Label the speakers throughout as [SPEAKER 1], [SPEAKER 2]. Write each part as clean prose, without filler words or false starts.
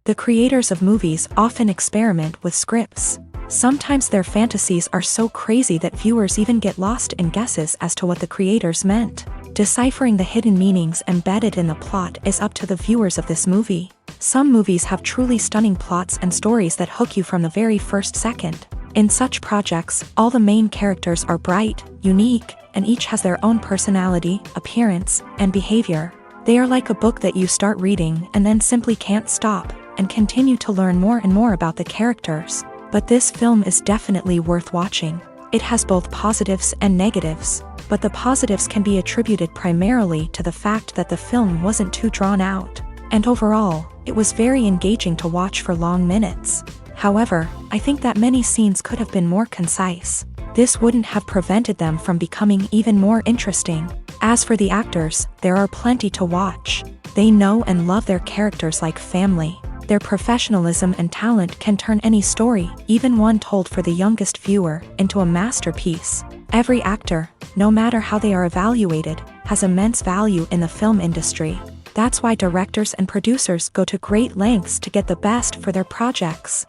[SPEAKER 1] The creators of movies often experiment with scripts. Sometimes their fantasies are so crazy that viewers even get lost in guesses as to what the creators meant. Deciphering the hidden meanings embedded in the plot is up to the viewers of this movie. Some movies have truly stunning plots and stories that hook you from the very first second. In such projects, all the main characters are bright, unique, and each has their own personality, appearance, and behavior. They are like a book that you start reading and then simply can't stop, and continue to learn more and more about the characters. But this film is definitely worth watching. It has both positives and negatives, but the positives can be attributed primarily to the fact that the film wasn't too drawn out, and overall, it was very engaging to watch for long minutes. However, I think that many scenes could have been more concise. This wouldn't have prevented them from becoming even more interesting. As for the actors, there are plenty to watch. They know and love their characters like family. Their professionalism and talent can turn any story, even one told for the youngest viewer, into a masterpiece. Every actor, no matter how they are evaluated, has immense value in the film industry. That's why directors and producers go to great lengths to get the best for their projects.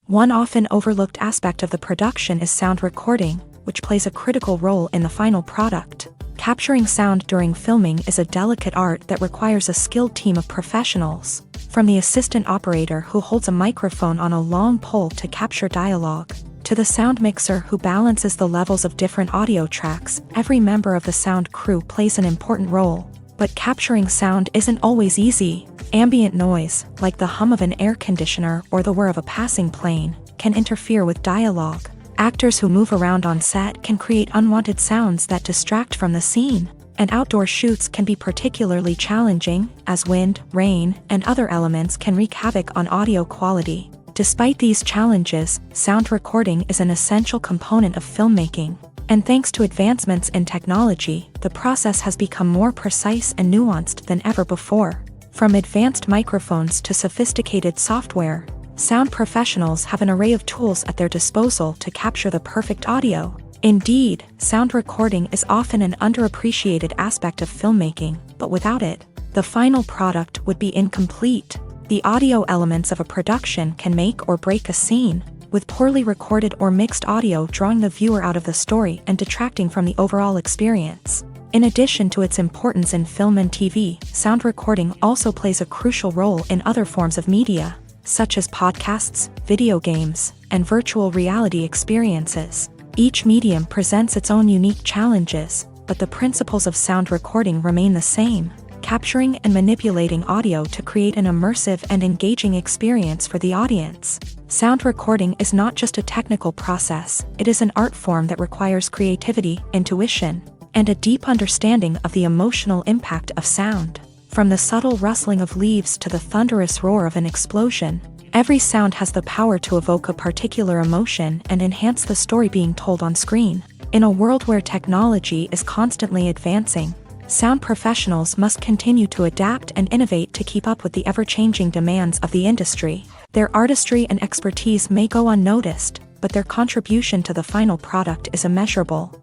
[SPEAKER 1] One often overlooked aspect of the production is sound recording, which plays a critical role in the final product. Capturing sound during filming is a delicate art that requires a skilled team of professionals. From the assistant operator who holds a microphone on a long pole to capture dialogue, to the sound mixer who balances the levels of different audio tracks, every member of the sound crew plays an important role. But capturing sound isn't always easy. Ambient noise, like the hum of an air conditioner or the whir of a passing plane, can interfere with dialogue. Actors who move around on set can create unwanted sounds that distract from the scene, and outdoor shoots can be particularly challenging, as wind, rain, and other elements can wreak havoc on audio quality. Despite these challenges, sound recording is an essential component of filmmaking, and thanks to advancements in technology, the process has become more precise and nuanced than ever before. From advanced microphones to sophisticated software, sound professionals have an array of tools at their disposal to capture the perfect audio. Indeed, sound recording is often an underappreciated aspect of filmmaking, but without it, the final product would be incomplete. The audio elements of a production can make or break a scene, with poorly recorded or mixed audio drawing the viewer out of the story and detracting from the overall experience. In addition to its importance in film and TV, sound recording also plays a crucial role in other forms of media, such as podcasts, video games, and virtual reality experiences. Each medium presents its own unique challenges, but the principles of sound recording remain the same, capturing and manipulating audio to create an immersive and engaging experience for the audience. Sound recording is not just a technical process, it is an art form that requires creativity, intuition, and a deep understanding of the emotional impact of sound. From the subtle rustling of leaves to the thunderous roar of an explosion, every sound has the power to evoke a particular emotion and enhance the story being told on screen. In a world where technology is constantly advancing, sound professionals must continue to adapt and innovate to keep up with the ever-changing demands of the industry. Their artistry and expertise may go unnoticed, but their contribution to the final product is immeasurable.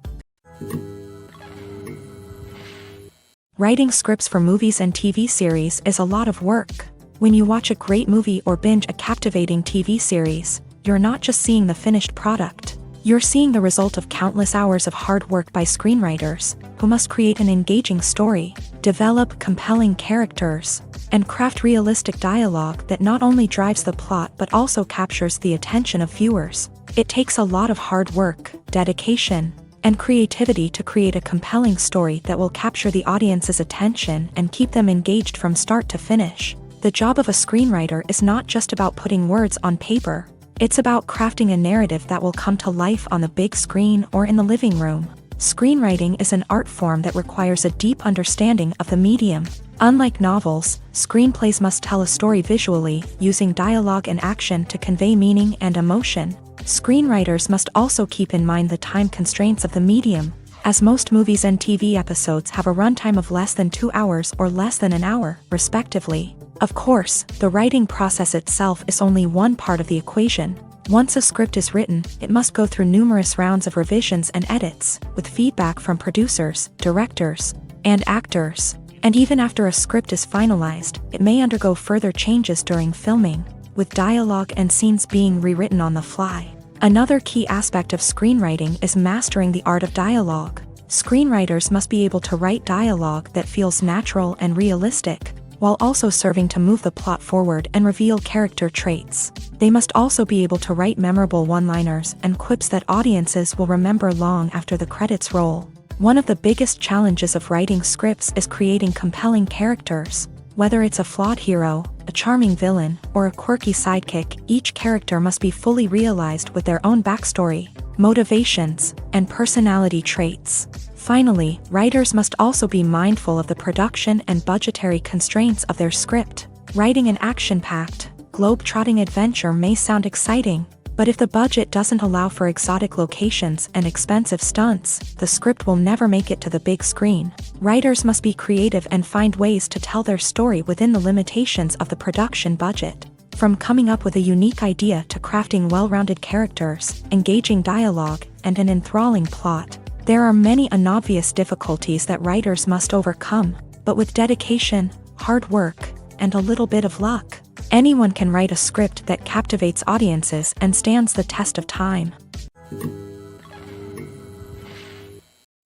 [SPEAKER 1] Writing scripts for movies and TV series is a lot of work. When you watch a great movie or binge a captivating TV series, you're not just seeing the finished product. You're seeing the result of countless hours of hard work by screenwriters, who must create an engaging story, develop compelling characters, and craft realistic dialogue that not only drives the plot but also captures the attention of viewers. It takes a lot of hard work, dedication, and creativity to create a compelling story that will capture the audience's attention and keep them engaged from start to finish. The job of a screenwriter is not just about putting words on paper, it's about crafting a narrative that will come to life on the big screen or in the living room. Screenwriting is an art form that requires a deep understanding of the medium. Unlike novels, screenplays must tell a story visually, using dialogue and action to convey meaning and emotion. Screenwriters must also keep in mind the time constraints of the medium, as most movies and TV episodes have a runtime of less than 2 hours or less than an hour, respectively. Of course, the writing process itself is only one part of the equation. Once a script is written, it must go through numerous rounds of revisions and edits, with feedback from producers, directors, and actors. And even after a script is finalized, it may undergo further changes during filming, with dialogue and scenes being rewritten on the fly. Another key aspect of screenwriting is mastering the art of dialogue. Screenwriters must be able to write dialogue that feels natural and realistic, while also serving to move the plot forward and reveal character traits. They must also be able to write memorable one-liners and quips that audiences will remember long after the credits roll. One of the biggest challenges of writing scripts is creating compelling characters. Whether it's a flawed hero, a charming villain, or a quirky sidekick, each character must be fully realized with their own backstory, motivations, and personality traits. Finally, writers must also be mindful of the production and budgetary constraints of their script. Writing an action-packed, globe-trotting adventure may sound exciting, but if the budget doesn't allow for exotic locations and expensive stunts, the script will never make it to the big screen. Writers must be creative and find ways to tell their story within the limitations of the production budget. From coming up with a unique idea to crafting well-rounded characters, engaging dialogue, and an enthralling plot, there are many unobvious difficulties that writers must overcome, but with dedication, hard work, and a little bit of luck, anyone can write a script that captivates audiences and stands the test of time.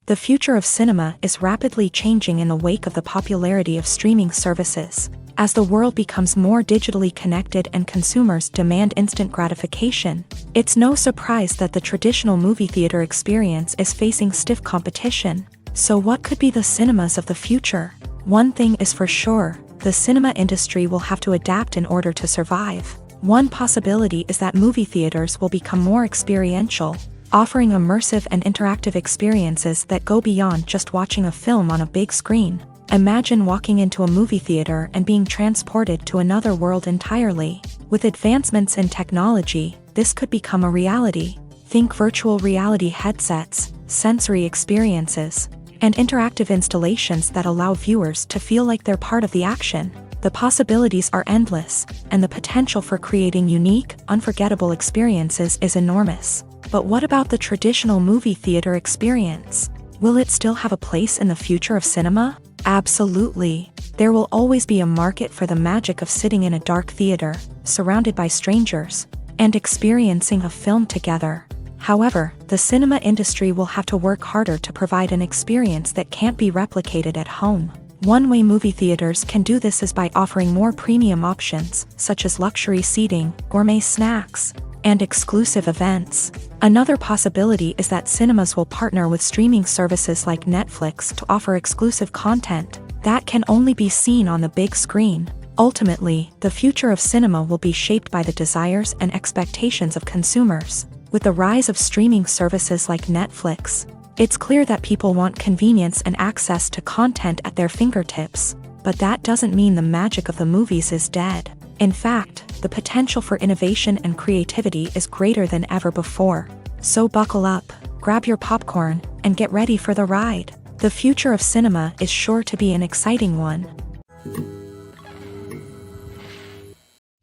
[SPEAKER 1] The future of cinema is rapidly changing in the wake of the popularity of streaming services. As the world becomes more digitally connected and consumers demand instant gratification, it's no surprise that the traditional movie theater experience is facing stiff competition. So what could be the cinemas of the future? One thing is for sure, the cinema industry will have to adapt in order to survive. One possibility is that movie theaters will become more experiential, offering immersive and interactive experiences that go beyond just watching a film on a big screen. Imagine walking into a movie theater and being transported to another world entirely. With advancements in technology, this could become a reality. Think virtual reality headsets, sensory experiences, and interactive installations that allow viewers to feel like they're part of the action. The possibilities are endless, and the potential for creating unique, unforgettable experiences is enormous. But what about the traditional movie theater experience? Will it still have a place in the future of cinema? Absolutely. There will always be a market for the magic of sitting in a dark theater, surrounded by strangers, and experiencing a film together. However, the cinema industry will have to work harder to provide an experience that can't be replicated at home. One way movie theaters can do this is by offering more premium options, such as luxury seating, gourmet snacks, and exclusive events. Another possibility is that cinemas will partner with streaming services like Netflix to offer exclusive content that can only be seen on the big screen. Ultimately, the future of cinema will be shaped by the desires and expectations of consumers. With the rise of streaming services like Netflix, it's clear that people want convenience and access to content at their fingertips. But that doesn't mean the magic of the movies is dead. In fact, the potential for innovation and creativity is greater than ever before. So buckle up, grab your popcorn, and get ready for the ride. The future of cinema is sure to be an exciting one.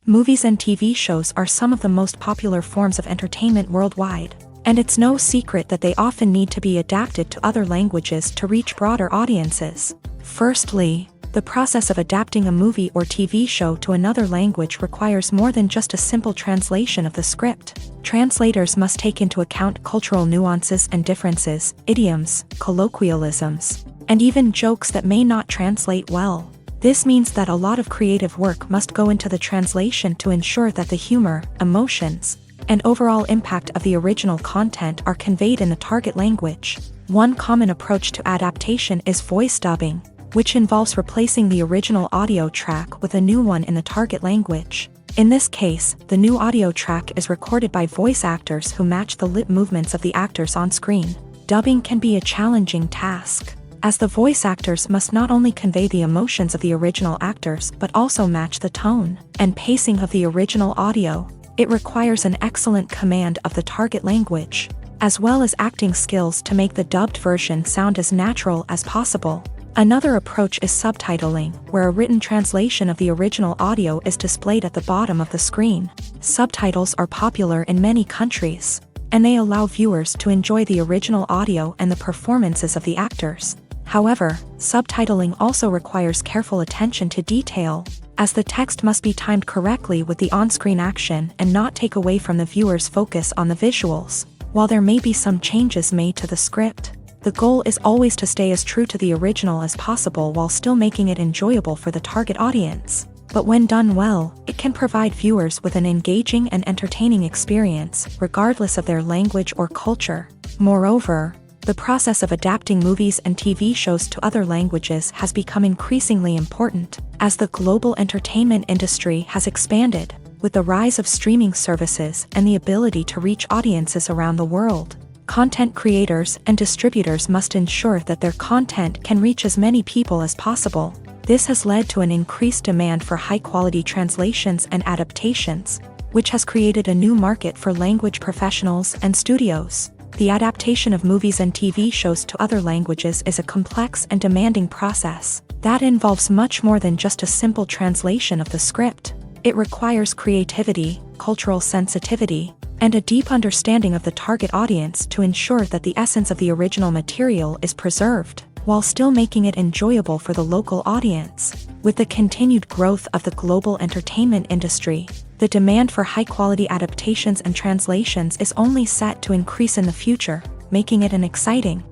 [SPEAKER 1] Movies and TV shows are some of the most popular forms of entertainment worldwide, and it's no secret that they often need to be adapted to other languages to reach broader audiences. Firstly, the process of adapting a movie or TV show to another language requires more than just a simple translation of the script. Translators must take into account cultural nuances and differences, idioms, colloquialisms, and even jokes that may not translate well. This means that a lot of creative work must go into the translation to ensure that the humor, emotions, and overall impact of the original content are conveyed in the target language. One common approach to adaptation is voice dubbing, which involves replacing the original audio track with a new one in the target language. In this case, the new audio track is recorded by voice actors who match the lip movements of the actors on screen. Dubbing can be a challenging task, as the voice actors must not only convey the emotions of the original actors but also match the tone and pacing of the original audio. It requires an excellent command of the target language, as well as acting skills to make the dubbed version sound as natural as possible. Another approach is subtitling, where a written translation of the original audio is displayed at the bottom of the screen. Subtitles are popular in many countries, and they allow viewers to enjoy the original audio and the performances of the actors. However, subtitling also requires careful attention to detail, as the text must be timed correctly with the on-screen action and not take away from the viewer's focus on the visuals. While there may be some changes made to the script, the goal is always to stay as true to the original as possible while still making it enjoyable for the target audience. But when done well, it can provide viewers with an engaging and entertaining experience, regardless of their language or culture. Moreover, the process of adapting movies and TV shows to other languages has become increasingly important, as the global entertainment industry has expanded, with the rise of streaming services and the ability to reach audiences around the world. Content creators and distributors must ensure that their content can reach as many people as possible. This has led to an increased demand for high-quality translations and adaptations, which has created a new market for language professionals and studios. The adaptation of movies and TV shows to other languages is a complex and demanding process that involves much more than just a simple translation of the script. It requires creativity, cultural sensitivity, and a deep understanding of the target audience to ensure that the essence of the original material is preserved, while still making it enjoyable for the local audience. With the continued growth of the global entertainment industry, the demand for high-quality adaptations and translations is only set to increase in the future, making it an exciting.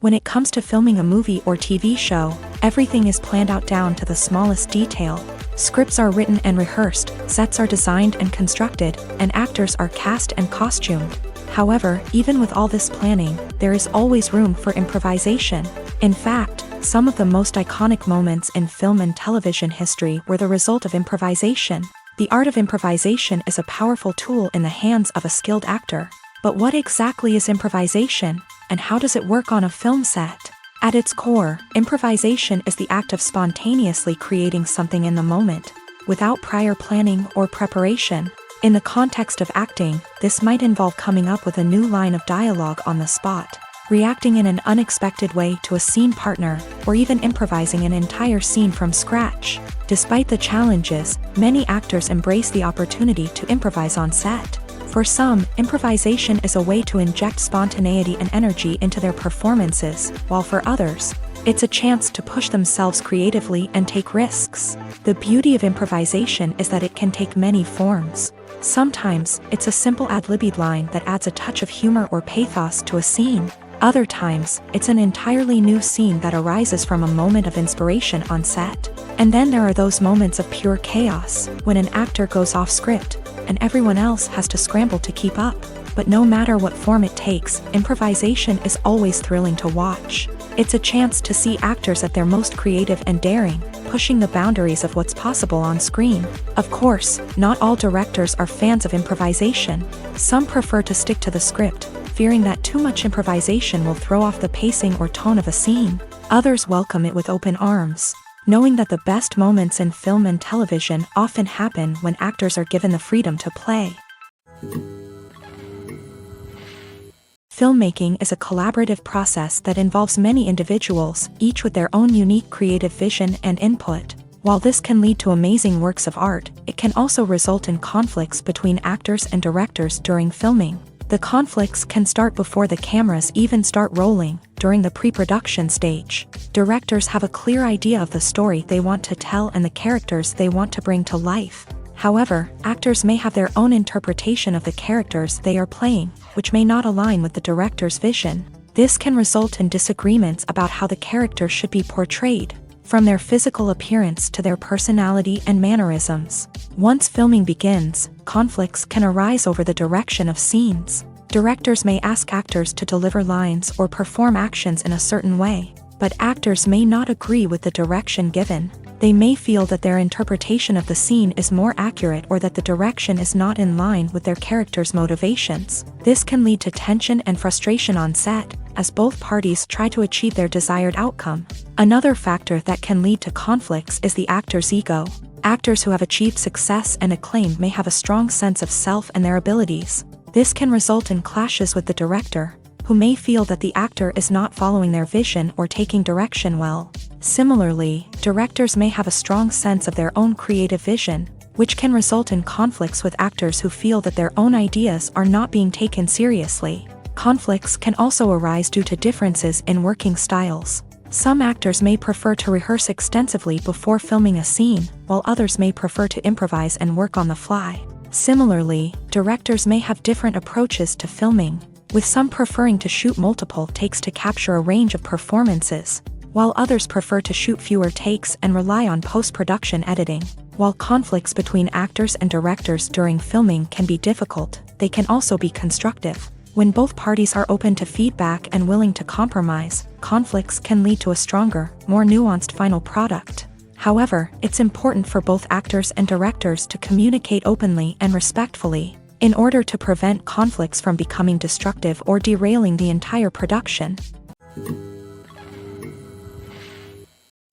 [SPEAKER 1] When it comes to filming a movie or TV show, everything is planned out down to the smallest detail. Scripts are written and rehearsed, sets are designed and constructed, and actors are cast and costumed. However, even with all this planning, there is always room for improvisation. In fact, some of the most iconic moments in film and television history were the result of improvisation. The art of improvisation is a powerful tool in the hands of a skilled actor. But what exactly is improvisation, and how does it work on a film set? At its core, improvisation is the act of spontaneously creating something in the moment, without prior planning or preparation. In the context of acting, this might involve coming up with a new line of dialogue on the spot, reacting in an unexpected way to a scene partner, or even improvising an entire scene from scratch. Despite the challenges, many actors embrace the opportunity to improvise on set. For some, improvisation is a way to inject spontaneity and energy into their performances, while for others, it's a chance to push themselves creatively and take risks. The beauty of improvisation is that it can take many forms. Sometimes, it's a simple ad-libbed line that adds a touch of humor or pathos to a scene. Other times, it's an entirely new scene that arises from a moment of inspiration on set. And then there are those moments of pure chaos, when an actor goes off script, and everyone else has to scramble to keep up. But no matter what form it takes, improvisation is always thrilling to watch. It's a chance to see actors at their most creative and daring, pushing the boundaries of what's possible on screen. Of course, not all directors are fans of improvisation. Some prefer to stick to the script, fearing that too much improvisation will throw off the pacing or tone of a scene. Others welcome it with open arms, knowing that the best moments in film and television often happen when actors are given the freedom to play. Filmmaking is a collaborative process that involves many individuals, each with their own unique creative vision and input. While this can lead to amazing works of art, it can also result in conflicts between actors and directors during filming. The conflicts can start before the cameras even start rolling, during the pre-production stage. Directors have a clear idea of the story they want to tell and the characters they want to bring to life. However, actors may have their own interpretation of the characters they are playing, which may not align with the director's vision. This can result in disagreements about how the character should be portrayed, from their physical appearance to their personality and mannerisms. Once filming begins, conflicts can arise over the direction of scenes. Directors may ask actors to deliver lines or perform actions in a certain way, but actors may not agree with the direction given. They may feel that their interpretation of the scene is more accurate or that the direction is not in line with their character's motivations. This can lead to tension and frustration on set, as both parties try to achieve their desired outcome. Another factor that can lead to conflicts is the actor's ego. Actors who have achieved success and acclaim may have a strong sense of self and their abilities. This can result in clashes with the director, who may feel that the actor is not following their vision or taking direction well. Similarly, directors may have a strong sense of their own creative vision, which can result in conflicts with actors who feel that their own ideas are not being taken seriously. Conflicts can also arise due to differences in working styles. Some actors may prefer to rehearse extensively before filming a scene, while others may prefer to improvise and work on the fly. Similarly, directors may have different approaches to filming, with some preferring to shoot multiple takes to capture a range of performances, while others prefer to shoot fewer takes and rely on post-production editing. While conflicts between actors and directors during filming can be difficult, they can also be constructive. When both parties are open to feedback and willing to compromise, conflicts can lead to a stronger, more nuanced final product. However, it's important for both actors and directors to communicate openly and respectfully, in order to prevent conflicts from becoming destructive or derailing the entire production.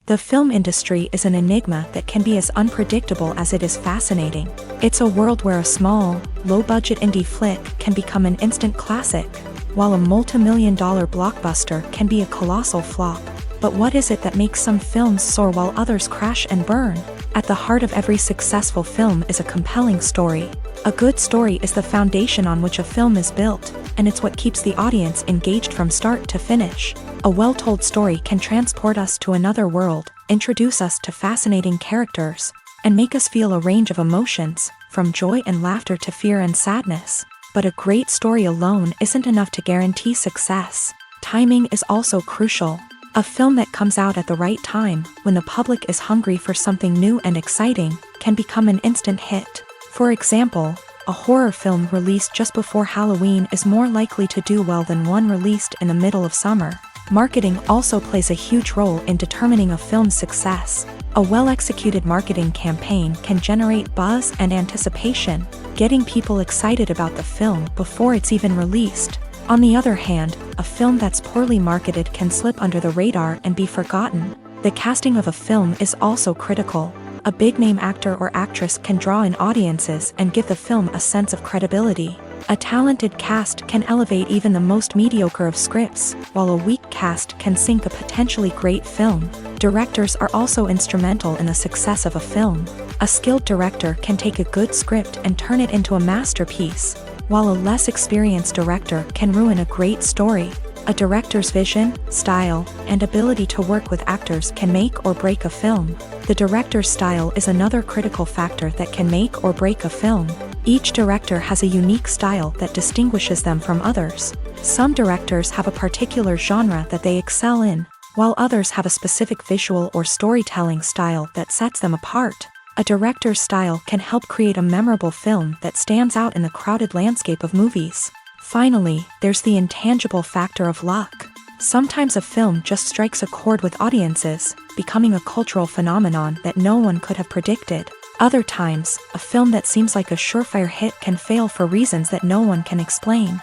[SPEAKER 1] The film industry is an enigma that can be as unpredictable as it is fascinating. It's a world where a small, low-budget indie flick can become an instant classic, while a multi-million-dollar blockbuster can be a colossal flop. But what is it that makes some films soar while others crash and burn? At the heart of every successful film is a compelling story. A good story is the foundation on which a film is built, and it's what keeps the audience engaged from start to finish. A well-told story can transport us to another world, introduce us to fascinating characters, and make us feel a range of emotions, from joy and laughter to fear and sadness. But a great story alone isn't enough to guarantee success. Timing is also crucial. A film that comes out at the right time, when the public is hungry for something new and exciting, can become an instant hit. For example, a horror film released just before Halloween is more likely to do well than one released in the middle of summer. Marketing also plays a huge role in determining a film's success. A well-executed marketing campaign can generate buzz and anticipation, getting people excited about the film before it's even released. On the other hand, a film that's poorly marketed can slip under the radar and be forgotten. The casting of a film is also critical. A big-name actor or actress can draw in audiences and give the film a sense of credibility. A talented cast can elevate even the most mediocre of scripts, while a weak cast can sink a potentially great film. Directors are also instrumental in the success of a film. A skilled director can take a good script and turn it into a masterpiece, while a less experienced director can ruin a great story. A director's vision, style, and ability to work with actors can make or break a film. The director's style is another critical factor that can make or break a film. Each director has a unique style that distinguishes them from others. Some directors have a particular genre that they excel in, while others have a specific visual or storytelling style that sets them apart. A director's style can help create a memorable film that stands out in the crowded landscape of movies. Finally, there's the intangible factor of luck. Sometimes a film just strikes a chord with audiences, becoming a cultural phenomenon that no one could have predicted. Other times, a film that seems like a surefire hit can fail for reasons that no one can explain.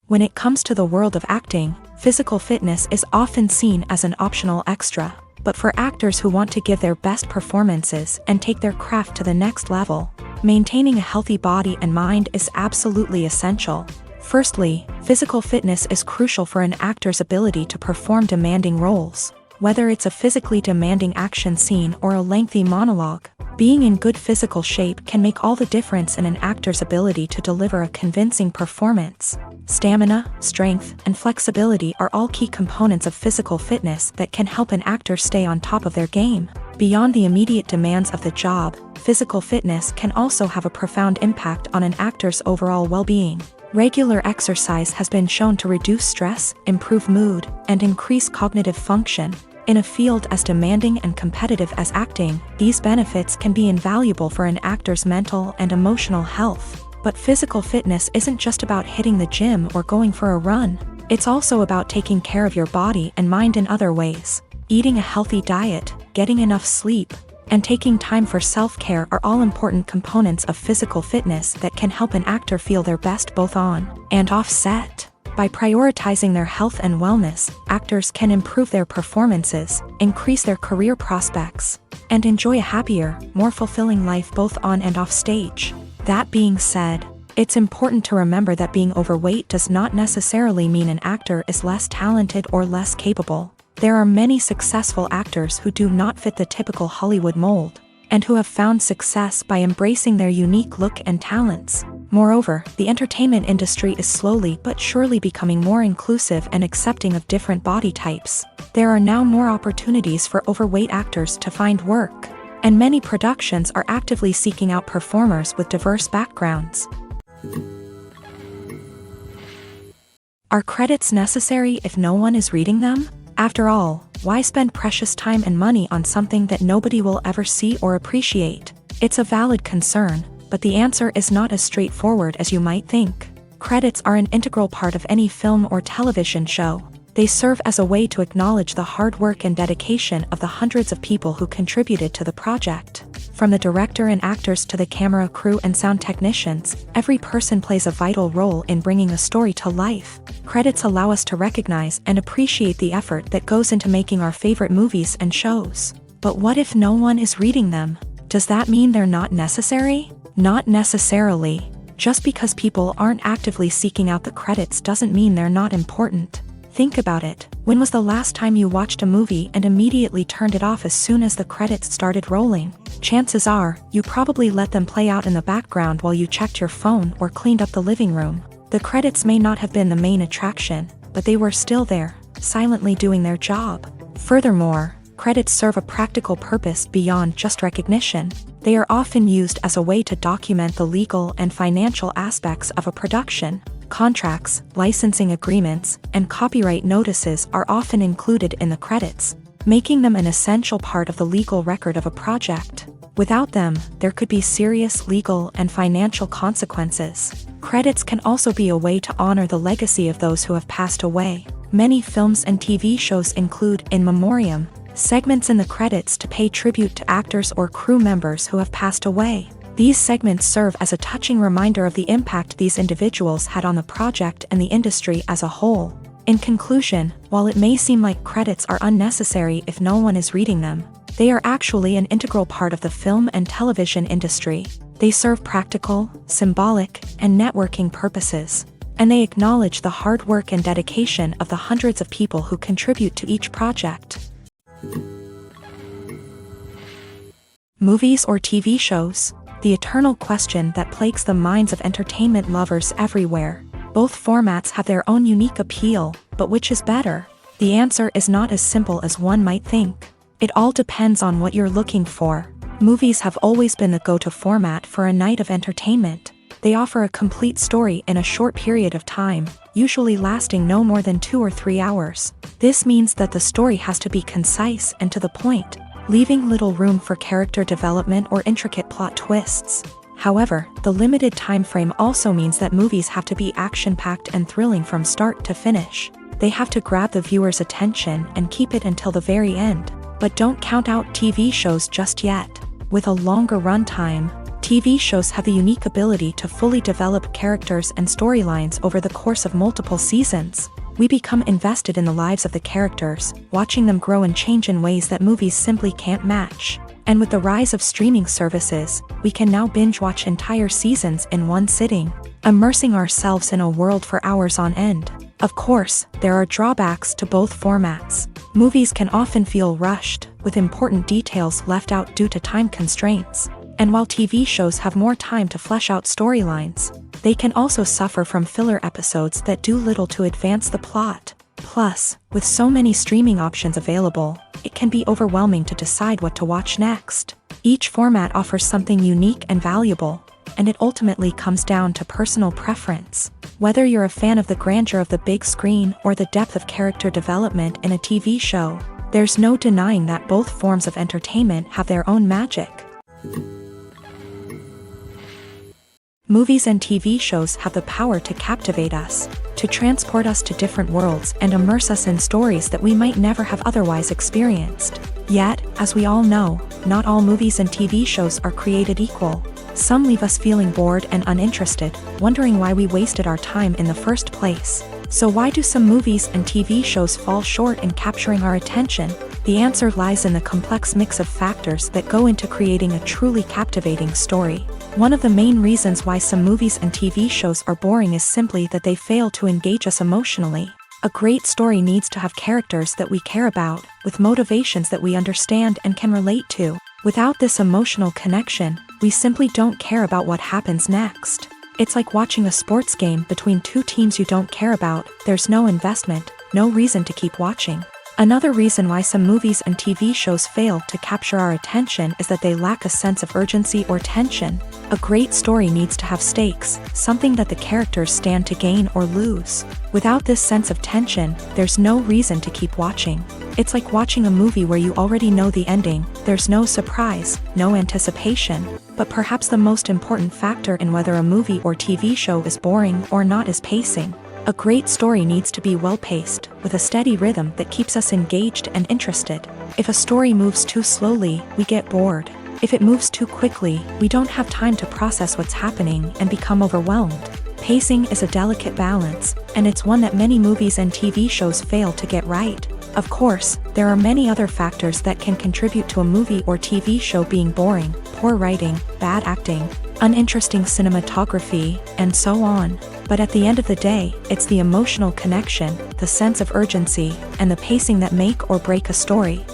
[SPEAKER 1] When it comes to the world of acting, physical fitness is often seen as an optional extra. But for actors who want to give their best performances and take their craft to the next level, maintaining a healthy body and mind is absolutely essential. Firstly, physical fitness is crucial for an actor's ability to perform demanding roles. Whether it's a physically demanding action scene or a lengthy monologue, being in good physical shape can make all the difference in an actor's ability to deliver a convincing performance. Stamina, strength, and flexibility are all key components of physical fitness that can help an actor stay on top of their game. Beyond the immediate demands of the job, physical fitness can also have a profound impact on an actor's overall well-being. Regular exercise has been shown to reduce stress, improve mood, and increase cognitive function. In a field as demanding and competitive as acting, these benefits can be invaluable for an actor's mental and emotional health. But physical fitness isn't just about hitting the gym or going for a run. It's also about taking care of your body and mind in other ways. Eating a healthy diet, getting enough sleep, and taking time for self-care are all important components of physical fitness that can help an actor feel their best both on and off set. By prioritizing their health and wellness, actors can improve their performances, increase their career prospects, and enjoy a happier, more fulfilling life both on and off stage. That being said, it's important to remember that being overweight does not necessarily mean an actor is less talented or less capable. There are many successful actors who do not fit the typical Hollywood mold. and who have found success by embracing their unique look and talents. Moreover, the entertainment industry is slowly but surely becoming more inclusive and accepting of different body types. There are now more opportunities for overweight actors to find work, and many productions are actively seeking out performers with diverse backgrounds. Are credits necessary if no one is reading them? After all, why spend precious time and money on something that nobody will ever see or appreciate? It's a valid concern, but the answer is not as straightforward as you might think. Credits are an integral part of any film or television show. They serve as a way to acknowledge the hard work and dedication of the hundreds of people who contributed to the project. From the director and actors to the camera crew and sound technicians, every person plays a vital role in bringing a story to life. Credits allow us to recognize and appreciate the effort that goes into making our favorite movies and shows. But what if no one is reading them? Does that mean they're not necessary? Not necessarily. Just because people aren't actively seeking out the credits doesn't mean they're not important. Think about it. When was the last time you watched a movie and immediately turned it off as soon as the credits started rolling? Chances are, you probably let them play out in the background while you checked your phone or cleaned up the living room. The credits may not have been the main attraction, but they were still there, silently doing their job. Furthermore, credits serve a practical purpose beyond just recognition. They are often used as a way to document the legal and financial aspects of a production. Contracts, licensing agreements, and copyright notices are often included in the credits, making them an essential part of the legal record of a project. Without them, there could be serious legal and financial consequences. Credits can also be a way to honor the legacy of those who have passed away. Many films and TV shows include in memoriam segments in the credits to pay tribute to actors or crew members who have passed away. These segments serve as a touching reminder of the impact these individuals had on the project and the industry as a whole. In conclusion, while it may seem like credits are unnecessary if no one is reading them, they are actually an integral part of the film and television industry. They serve practical, symbolic, and networking purposes, and they acknowledge the hard work and dedication of the hundreds of people who contribute to each project. Movies or TV shows? The eternal question that plagues the minds of entertainment lovers everywhere. Both formats have their own unique appeal, but which is better? The answer is not as simple as one might think. It all depends on what you're looking for. Movies have always been the go-to format for a night of entertainment. They offer a complete story in a short period of time, usually lasting no more than 2 or 3 hours. This means that the story has to be concise and to the point, leaving little room for character development or intricate plot twists. However, the limited time frame also means that movies have to be action-packed and thrilling from start to finish. They have to grab the viewer's attention and keep it until the very end. But don't count out TV shows just yet. With a longer runtime, TV shows have the unique ability to fully develop characters and storylines over the course of multiple seasons. We become invested in the lives of the characters, watching them grow and change in ways that movies simply can't match. And with the rise of streaming services, we can now binge-watch entire seasons in one sitting, immersing ourselves in a world for hours on end. Of course, there are drawbacks to both formats. Movies can often feel rushed, with important details left out due to time constraints. And while TV shows have more time to flesh out storylines, they can also suffer from filler episodes that do little to advance the plot. Plus, with so many streaming options available, it can be overwhelming to decide what to watch next. Each format offers something unique and valuable, and it ultimately comes down to personal preference. Whether you're a fan of the grandeur of the big screen or the depth of character development in a TV show, there's no denying that both forms of entertainment have their own magic. Movies and TV shows have the power to captivate us, to transport us to different worlds and immerse us in stories that we might never have otherwise experienced. Yet, as we all know, not all movies and TV shows are created equal. Some leave us feeling bored and uninterested, wondering why we wasted our time in the first place. So why do some movies and TV shows fall short in capturing our attention? The answer lies in the complex mix of factors that go into creating a truly captivating story. One of the main reasons why some movies and TV shows are boring is simply that they fail to engage us emotionally. A great story needs to have characters that we care about, with motivations that we understand and can relate to. Without this emotional connection, we simply don't care about what happens next. It's like watching a sports game between two teams you don't care about. There's no investment, no reason to keep watching. Another reason why some movies and TV shows fail to capture our attention is that they lack a sense of urgency or tension. A great story needs to have stakes, something that the characters stand to gain or lose. Without this sense of tension, there's no reason to keep watching. It's like watching a movie where you already know the ending. There's no surprise, no anticipation. But perhaps the most important factor in whether a movie or TV show is boring or not is pacing. A great story needs to be well-paced, with a steady rhythm that keeps us engaged and interested. If a story moves too slowly, we get bored. If it moves too quickly, we don't have time to process what's happening and become overwhelmed. Pacing is a delicate balance, and it's one that many movies and TV shows fail to get right. Of course, there are many other factors that can contribute to a movie or TV show being boring: poor writing, bad acting, uninteresting cinematography, and so on. But at the end of the day, it's the emotional connection, the sense of urgency, and the pacing that make or break a story.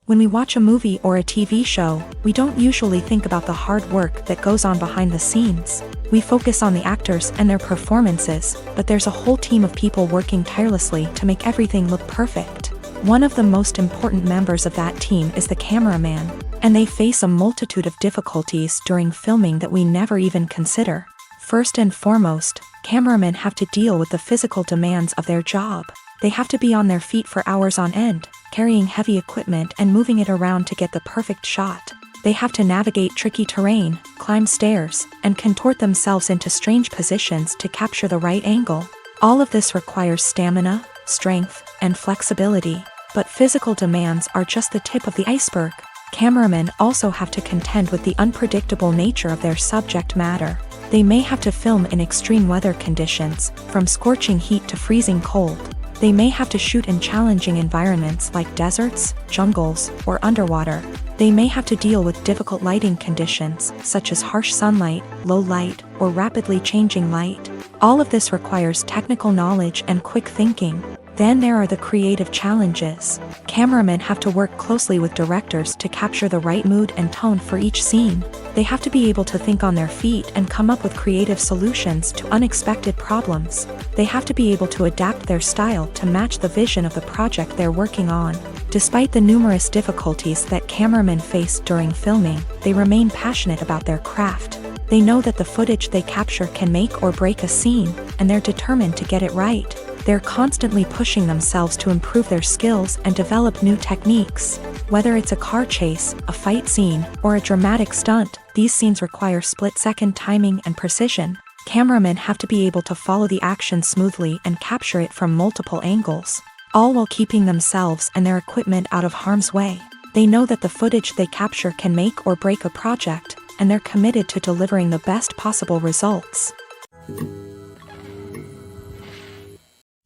[SPEAKER 1] When we watch a movie or a TV show, we don't usually think about the hard work that goes on behind the scenes. We focus on the actors and their performances, but there's a whole team of people working tirelessly to make everything look perfect. One of the most important members of that team is the cameraman, and they face a multitude of difficulties during filming that we never even consider. First and foremost, cameramen have to deal with the physical demands of their job. They have to be on their feet for hours on end, carrying heavy equipment and moving it around to get the perfect shot. They have to navigate tricky terrain, climb stairs, and contort themselves into strange positions to capture the right angle. All of this requires stamina, strength, and flexibility. But physical demands are just the tip of the iceberg. Cameramen also have to contend with the unpredictable nature of their subject matter. They may have to film in extreme weather conditions, from scorching heat to freezing cold. They may have to shoot in challenging environments like deserts, jungles, or underwater. They may have to deal with difficult lighting conditions, such as harsh sunlight, low light, or rapidly changing light. All of this requires technical knowledge and quick thinking. Then there are the creative challenges. Cameramen have to work closely with directors to capture the right mood and tone for each scene. They have to be able to think on their feet and come up with creative solutions to unexpected problems. They have to be able to adapt their style to match the vision of the project they're working on. Despite the numerous difficulties that cameramen face during filming, they remain passionate about their craft. They know that the footage they capture can make or break a scene, and they're determined to get it right. They're constantly pushing themselves to improve their skills and develop new techniques. Whether it's a car chase, a fight scene, or a dramatic stunt, these scenes require split-second timing and precision. Cameramen have to be able to follow the action smoothly and capture it from multiple angles, all while keeping themselves and their equipment out of harm's way. They know that the footage they capture can make or break a project, and they're committed to delivering the best possible results.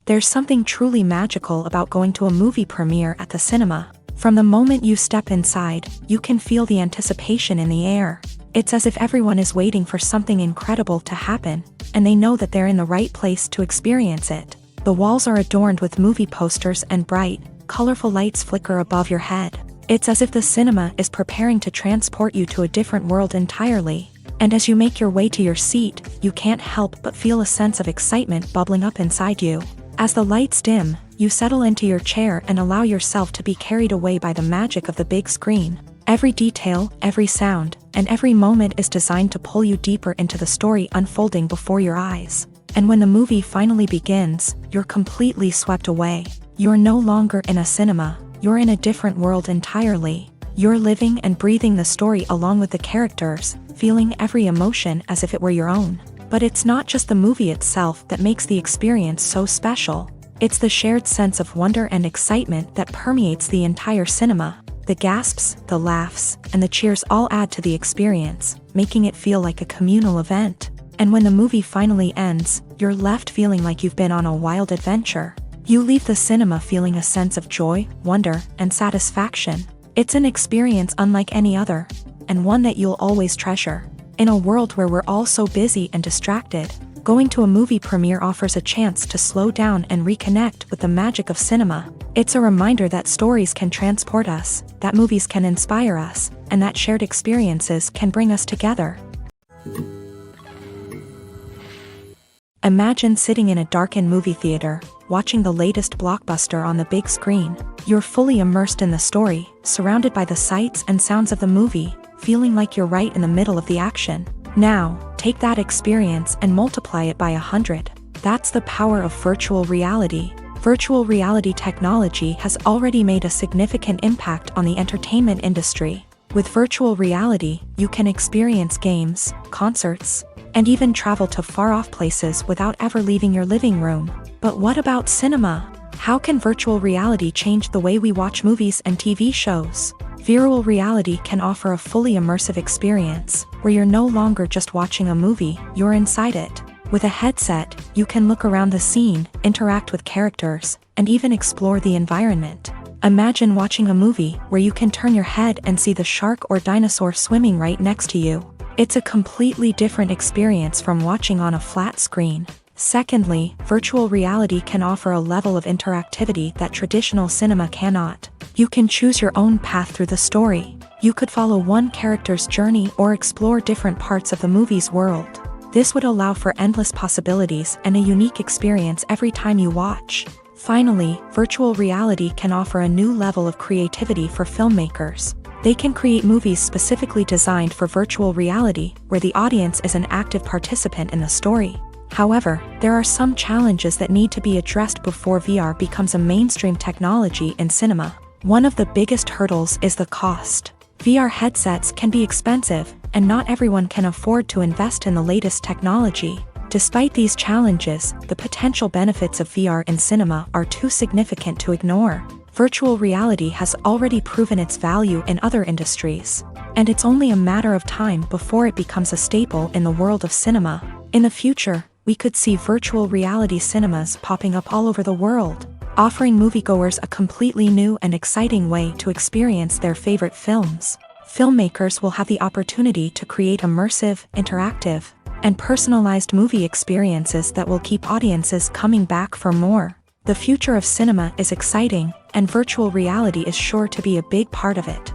[SPEAKER 1] There's something truly magical about going to a movie premiere at the cinema. From the moment you step inside, you can feel the anticipation in the air. It's as if everyone is waiting for something incredible to happen, and they know that they're in the right place to experience it. The walls are adorned with movie posters and bright, colorful lights flicker above your head. It's as if the cinema is preparing to transport you to a different world entirely. And as you make your way to your seat, you can't help but feel a sense of excitement bubbling up inside you. As the lights dim, you settle into your chair and allow yourself to be carried away by the magic of the big screen. Every detail, every sound, and every moment is designed to pull you deeper into the story unfolding before your eyes. And when the movie finally begins, you're completely swept away. You're no longer in a cinema, you're in a different world entirely. You're living and breathing the story along with the characters, feeling every emotion as if it were your own. But it's not just the movie itself that makes the experience so special. It's the shared sense of wonder and excitement that permeates the entire cinema. The gasps, the laughs, and the cheers all add to the experience, making it feel like a communal event. And when the movie finally ends, you're left feeling like you've been on a wild adventure. You leave the cinema feeling a sense of joy, wonder, and satisfaction. It's an experience unlike any other, and one that you'll always treasure. In a world where we're all so busy and distracted, Going to a movie premiere offers a chance to slow down and reconnect with the magic of cinema. It's a reminder that stories can transport us, that movies can inspire us, and that shared experiences can bring us together. Imagine sitting in a darkened movie theater, watching the latest blockbuster on the big screen. You're fully immersed in the story, surrounded by the sights and sounds of the movie, feeling like you're right in the middle of the action. Now, take that experience and multiply it by 100. That's the power of virtual reality. Virtual reality technology has already made a significant impact on the entertainment industry. With virtual reality, you can experience games, concerts, and even travel to far-off places without ever leaving your living room. But what about cinema? How can virtual reality change the way we watch movies and TV shows? Virtual reality can offer a fully immersive experience, where you're no longer just watching a movie, you're inside it. With a headset, you can look around the scene, interact with characters, and even explore the environment. Imagine watching a movie where you can turn your head and see the shark or dinosaur swimming right next to you. It's a completely different experience from watching on a flat screen. Secondly, virtual reality can offer a level of interactivity that traditional cinema cannot. You can choose your own path through the story. You could follow one character's journey or explore different parts of the movie's world. This would allow for endless possibilities and a unique experience every time you watch. Finally, virtual reality can offer a new level of creativity for filmmakers. They can create movies specifically designed for virtual reality, where the audience is an active participant in the story. However, there are some challenges that need to be addressed before VR becomes a mainstream technology in cinema. One of the biggest hurdles is the cost. VR headsets can be expensive, and not everyone can afford to invest in the latest technology. Despite these challenges, the potential benefits of VR in cinema are too significant to ignore. Virtual reality has already proven its value in other industries, and it's only a matter of time before it becomes a staple in the world of cinema. In the future, we could see virtual reality cinemas popping up all over the world, offering moviegoers a completely new and exciting way to experience their favorite films. Filmmakers will have the opportunity to create immersive, interactive, and personalized movie experiences that will keep audiences coming back for more. The future of cinema is exciting, and virtual reality is sure to be a big part of it.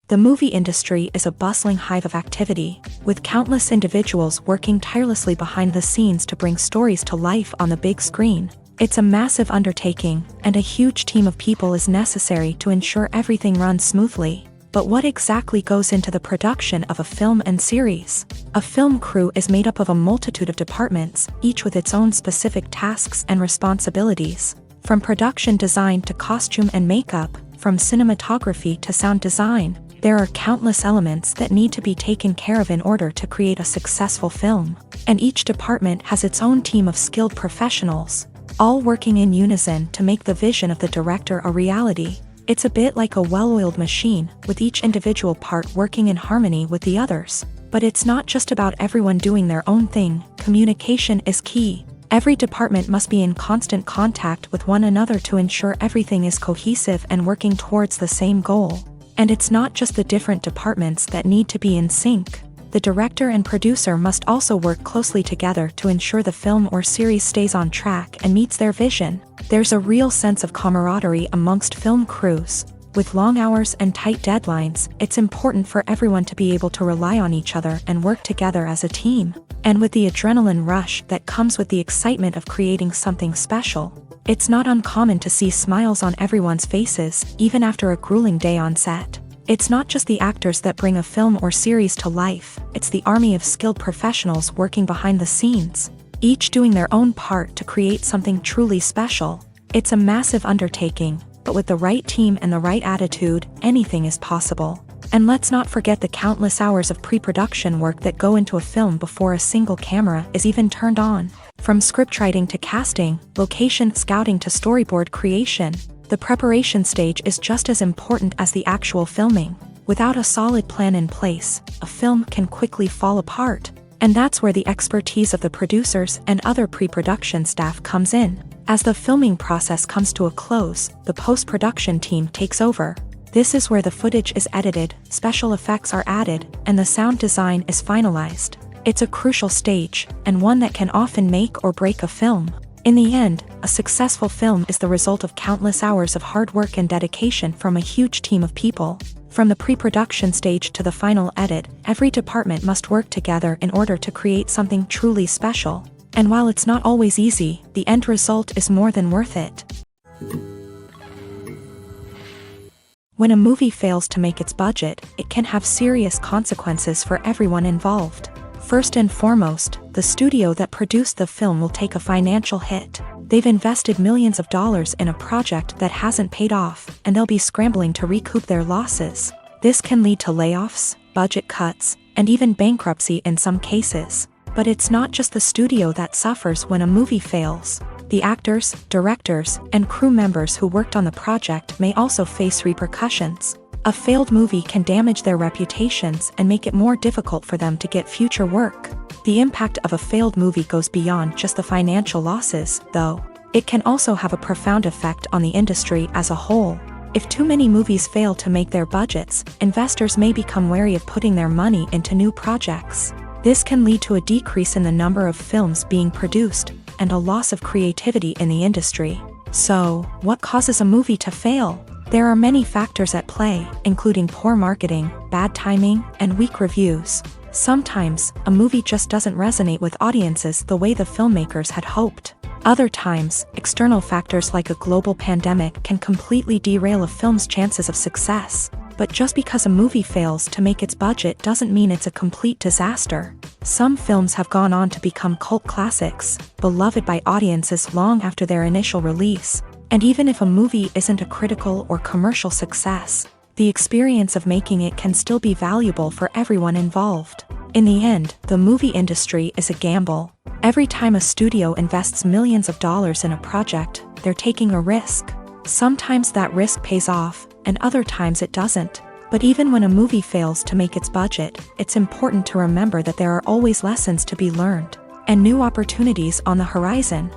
[SPEAKER 1] The movie industry is a bustling hive of activity, with countless individuals working tirelessly behind the scenes to bring stories to life on the big screen. It's a massive undertaking, and a huge team of people is necessary to ensure everything runs smoothly. But what exactly goes into the production of a film and series? A film crew is made up of a multitude of departments, each with its own specific tasks and responsibilities. From production design to costume and makeup, from cinematography to sound design, there are countless elements that need to be taken care of in order to create a successful film. And each department has its own team of skilled professionals, all working in unison to make the vision of the director a reality. It's a bit like a well-oiled machine, with each individual part working in harmony with the others. But it's not just about everyone doing their own thing. Communication is key. Every department must be in constant contact with one another to ensure everything is cohesive and working towards the same goal. And it's not just the different departments that need to be in sync. The director and producer must also work closely together to ensure the film or series stays on track and meets their vision. There's a real sense of camaraderie amongst film crews. With long hours and tight deadlines, it's important for everyone to be able to rely on each other and work together as a team. And with the adrenaline rush that comes with the excitement of creating something special, it's not uncommon to see smiles on everyone's faces, even after a grueling day on set. It's not just the actors that bring a film or series to life, it's the army of skilled professionals working behind the scenes, each doing their own part to create something truly special. It's a massive undertaking, but with the right team and the right attitude, anything is possible. And let's not forget the countless hours of pre-production work that go into a film before a single camera is even turned on. From scriptwriting to casting, location scouting to storyboard creation, the preparation stage is just as important as the actual filming. Without a solid plan in place, a film can quickly fall apart. And that's where the expertise of the producers and other pre-production staff comes in. As the filming process comes to a close, the post-production team takes over. This is where the footage is edited, special effects are added, and the sound design is finalized. It's a crucial stage, and one that can often make or break a film. In the end, a successful film is the result of countless hours of hard work and dedication from a huge team of people. From the pre-production stage to the final edit, every department must work together in order to create something truly special. And while it's not always easy, the end result is more than worth it. When a movie fails to make its budget, it can have serious consequences for everyone involved. First and foremost, the studio that produced the film will take a financial hit. They've invested millions of dollars in a project that hasn't paid off, and they'll be scrambling to recoup their losses. This can lead to layoffs, budget cuts, and even bankruptcy in some cases. But it's not just the studio that suffers when a movie fails. The actors, directors, and crew members who worked on the project may also face repercussions. A failed movie can damage their reputations and make it more difficult for them to get future work. The impact of a failed movie goes beyond just the financial losses, though. It can also have a profound effect on the industry as a whole. If too many movies fail to make their budgets, investors may become wary of putting their money into new projects. This can lead to a decrease in the number of films being produced, and a loss of creativity in the industry. So, what causes a movie to fail? There are many factors at play, including poor marketing, bad timing, and weak reviews. Sometimes, a movie just doesn't resonate with audiences the way the filmmakers had hoped. Other times, external factors like a global pandemic can completely derail a film's chances of success. But just because a movie fails to make its budget doesn't mean it's a complete disaster. Some films have gone on to become cult classics, beloved by audiences long after their initial release. And even if a movie isn't a critical or commercial success, the experience of making it can still be valuable for everyone involved. In the end, the movie industry is a gamble. Every time a studio invests millions of dollars in a project, they're taking a risk. Sometimes that risk pays off, and other times it doesn't. But even when a movie fails to make its budget, it's important to remember that there are always lessons to be learned, and new opportunities on the horizon.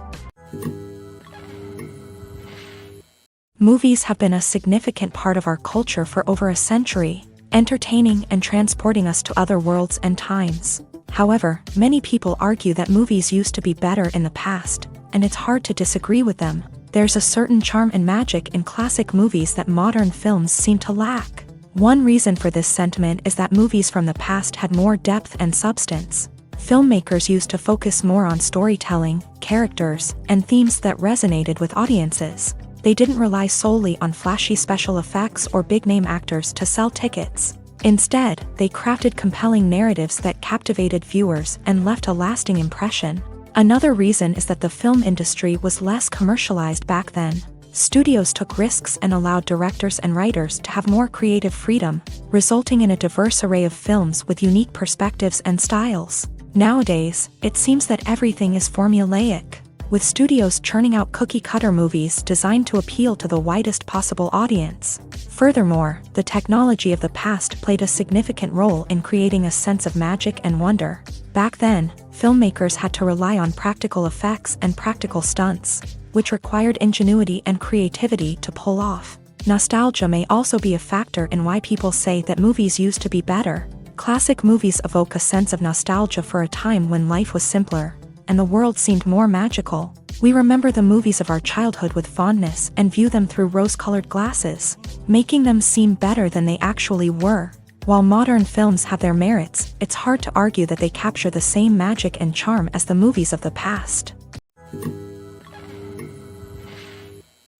[SPEAKER 1] Movies have been a significant part of our culture for over a century, entertaining and transporting us to other worlds and times. However, many people argue that movies used to be better in the past, and it's hard to disagree with them. There's a certain charm and magic in classic movies that modern films seem to lack. One reason for this sentiment is that movies from the past had more depth and substance. Filmmakers used to focus more on storytelling, characters, and themes that resonated with audiences. They didn't rely solely on flashy special effects or big-name actors to sell tickets. Instead, they crafted compelling narratives that captivated viewers and left a lasting impression. Another reason is that the film industry was less commercialized back then. Studios took risks and allowed directors and writers to have more creative freedom, resulting in a diverse array of films with unique perspectives and styles. Nowadays, it seems that everything is formulaic, with studios churning out cookie-cutter movies designed to appeal to the widest possible audience. Furthermore, the technology of the past played a significant role in creating a sense of magic and wonder. Back then, filmmakers had to rely on practical effects and practical stunts, which required ingenuity and creativity to pull off. Nostalgia may also be a factor in why people say that movies used to be better. Classic movies evoke a sense of nostalgia for a time when life was simpler, and the world seemed more magical. We remember the movies of our childhood with fondness and view them through rose-colored glasses, making them seem better than they actually were. While modern films have their merits, it's hard to argue that they capture the same magic and charm as the movies of the past.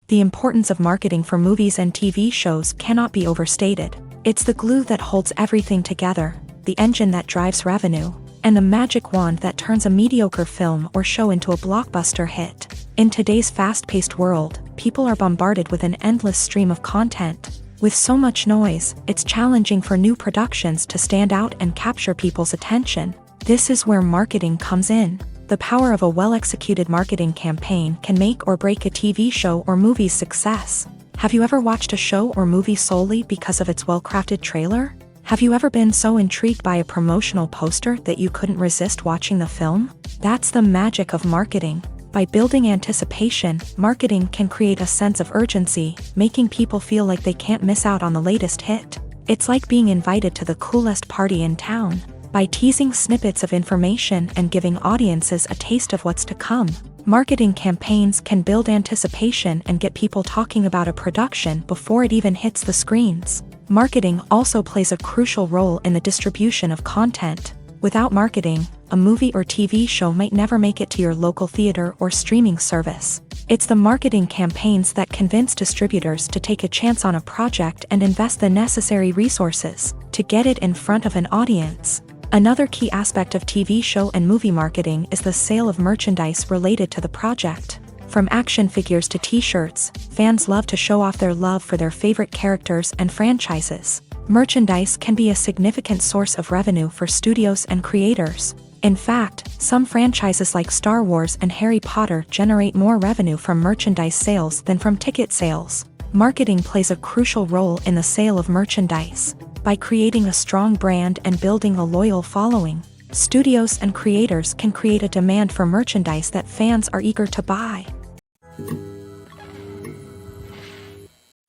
[SPEAKER 1] The importance of marketing for movies and TV shows cannot be overstated. It's the glue that holds everything together, the engine that drives revenue, and the magic wand that turns a mediocre film or show into a blockbuster hit. In today's fast-paced world, people are bombarded with an endless stream of content. With so much noise, it's challenging for new productions to stand out and capture people's attention. This is where marketing comes in. The power of a well-executed marketing campaign can make or break a TV show or movie's success. Have you ever watched a show or movie solely because of its well-crafted trailer? Have you ever been so intrigued by a promotional poster that you couldn't resist watching the film? That's the magic of marketing. By building anticipation, marketing can create a sense of urgency, making people feel like they can't miss out on the latest hit. It's like being invited to the coolest party in town. By teasing snippets of information and giving audiences a taste of what's to come, marketing campaigns can build anticipation and get people talking about a production before it even hits the screens. Marketing also plays a crucial role in the distribution of content. Without marketing, a movie or TV show might never make it to your local theater or streaming service. It's the marketing campaigns that convince distributors to take a chance on a project and invest the necessary resources to get it in front of an audience. Another key aspect of TV show and movie marketing is the sale of merchandise related to the project. From action figures to t-shirts, fans love to show off their love for their favorite characters and franchises. Merchandise can be a significant source of revenue for studios and creators. In fact, some franchises like Star Wars and Harry Potter generate more revenue from merchandise sales than from ticket sales. Marketing plays a crucial role in the sale of merchandise. By creating a strong brand and building a loyal following, studios and creators can create a demand for merchandise that fans are eager to buy.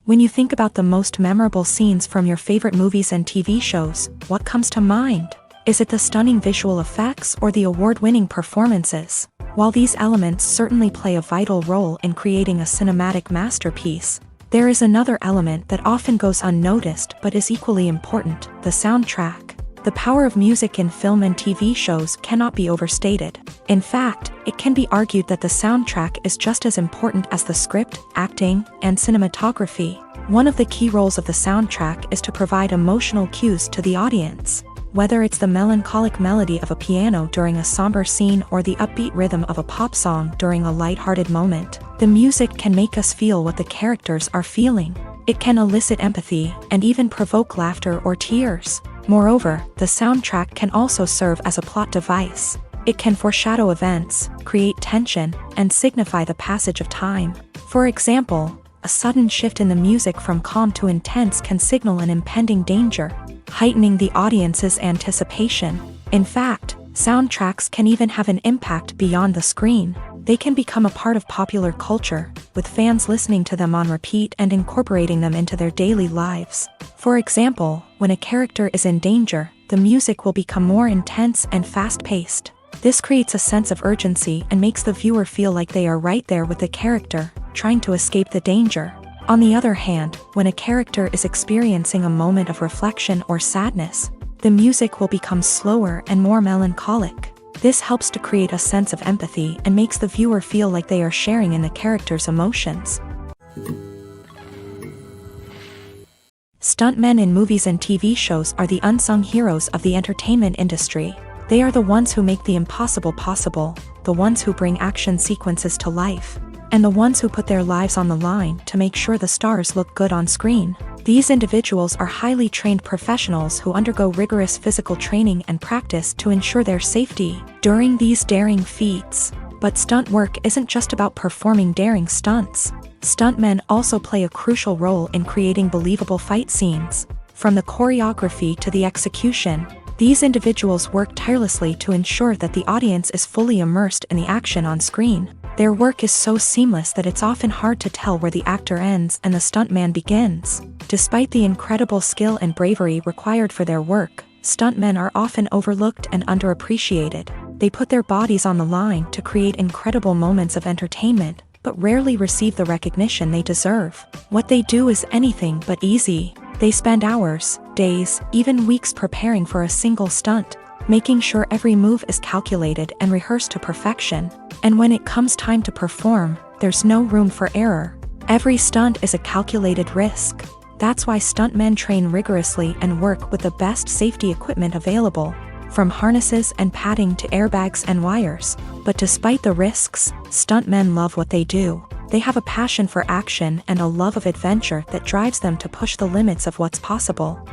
[SPEAKER 1] When you think about the most memorable scenes from your favorite movies and TV shows, what comes to mind? Is it the stunning visual effects or the award-winning performances? While these elements certainly play a vital role in creating a cinematic masterpiece, there is another element that often goes unnoticed but is equally important: the soundtrack. The power of music in film and TV shows cannot be overstated. In fact, it can be argued that the soundtrack is just as important as the script, acting, and cinematography. One of the key roles of the soundtrack is to provide emotional cues to the audience. Whether it's the melancholic melody of a piano during a somber scene or the upbeat rhythm of a pop song during a light-hearted moment, the music can make us feel what the characters are feeling. It can elicit empathy and even provoke laughter or tears. Moreover, the soundtrack can also serve as a plot device. It can foreshadow events, create tension, and signify the passage of time. For example, a sudden shift in the music from calm to intense can signal an impending danger, heightening the audience's anticipation. In fact, soundtracks can even have an impact beyond the screen. They can become a part of popular culture, with fans listening to them on repeat and incorporating them into their daily lives. For example, when a character is in danger, the music will become more intense and fast-paced. This creates a sense of urgency and makes the viewer feel like they are right there with the character, trying to escape the danger. On the other hand, when a character is experiencing a moment of reflection or sadness, the music will become slower and more melancholic. This helps to create a sense of empathy and makes the viewer feel like they are sharing in the character's emotions. Stuntmen in movies and TV shows are the unsung heroes of the entertainment industry. They are the ones who make the impossible possible, the ones who bring action sequences to life, and the ones who put their lives on the line to make sure the stars look good on screen. These individuals are highly trained professionals who undergo rigorous physical training and practice to ensure their safety during these daring feats. But stunt work isn't just about performing daring stunts. Stuntmen also play a crucial role in creating believable fight scenes. From the choreography to the execution, these individuals work tirelessly to ensure that the audience is fully immersed in the action on screen. Their work is so seamless that it's often hard to tell where the actor ends and the stuntman begins. Despite the incredible skill and bravery required for their work, stuntmen are often overlooked and underappreciated. They put their bodies on the line to create incredible moments of entertainment, but rarely receive the recognition they deserve. What they do is anything but easy. They spend hours, days, even weeks preparing for a single stunt, making sure every move is calculated and rehearsed to perfection. And when it comes time to perform, there's no room for error. Every stunt is a calculated risk. That's why stuntmen train rigorously and work with the best safety equipment available, from harnesses and padding to airbags and wires. But despite the risks, stuntmen love what they do. They have a passion for action and a love of adventure that drives them to push the limits of what's possible.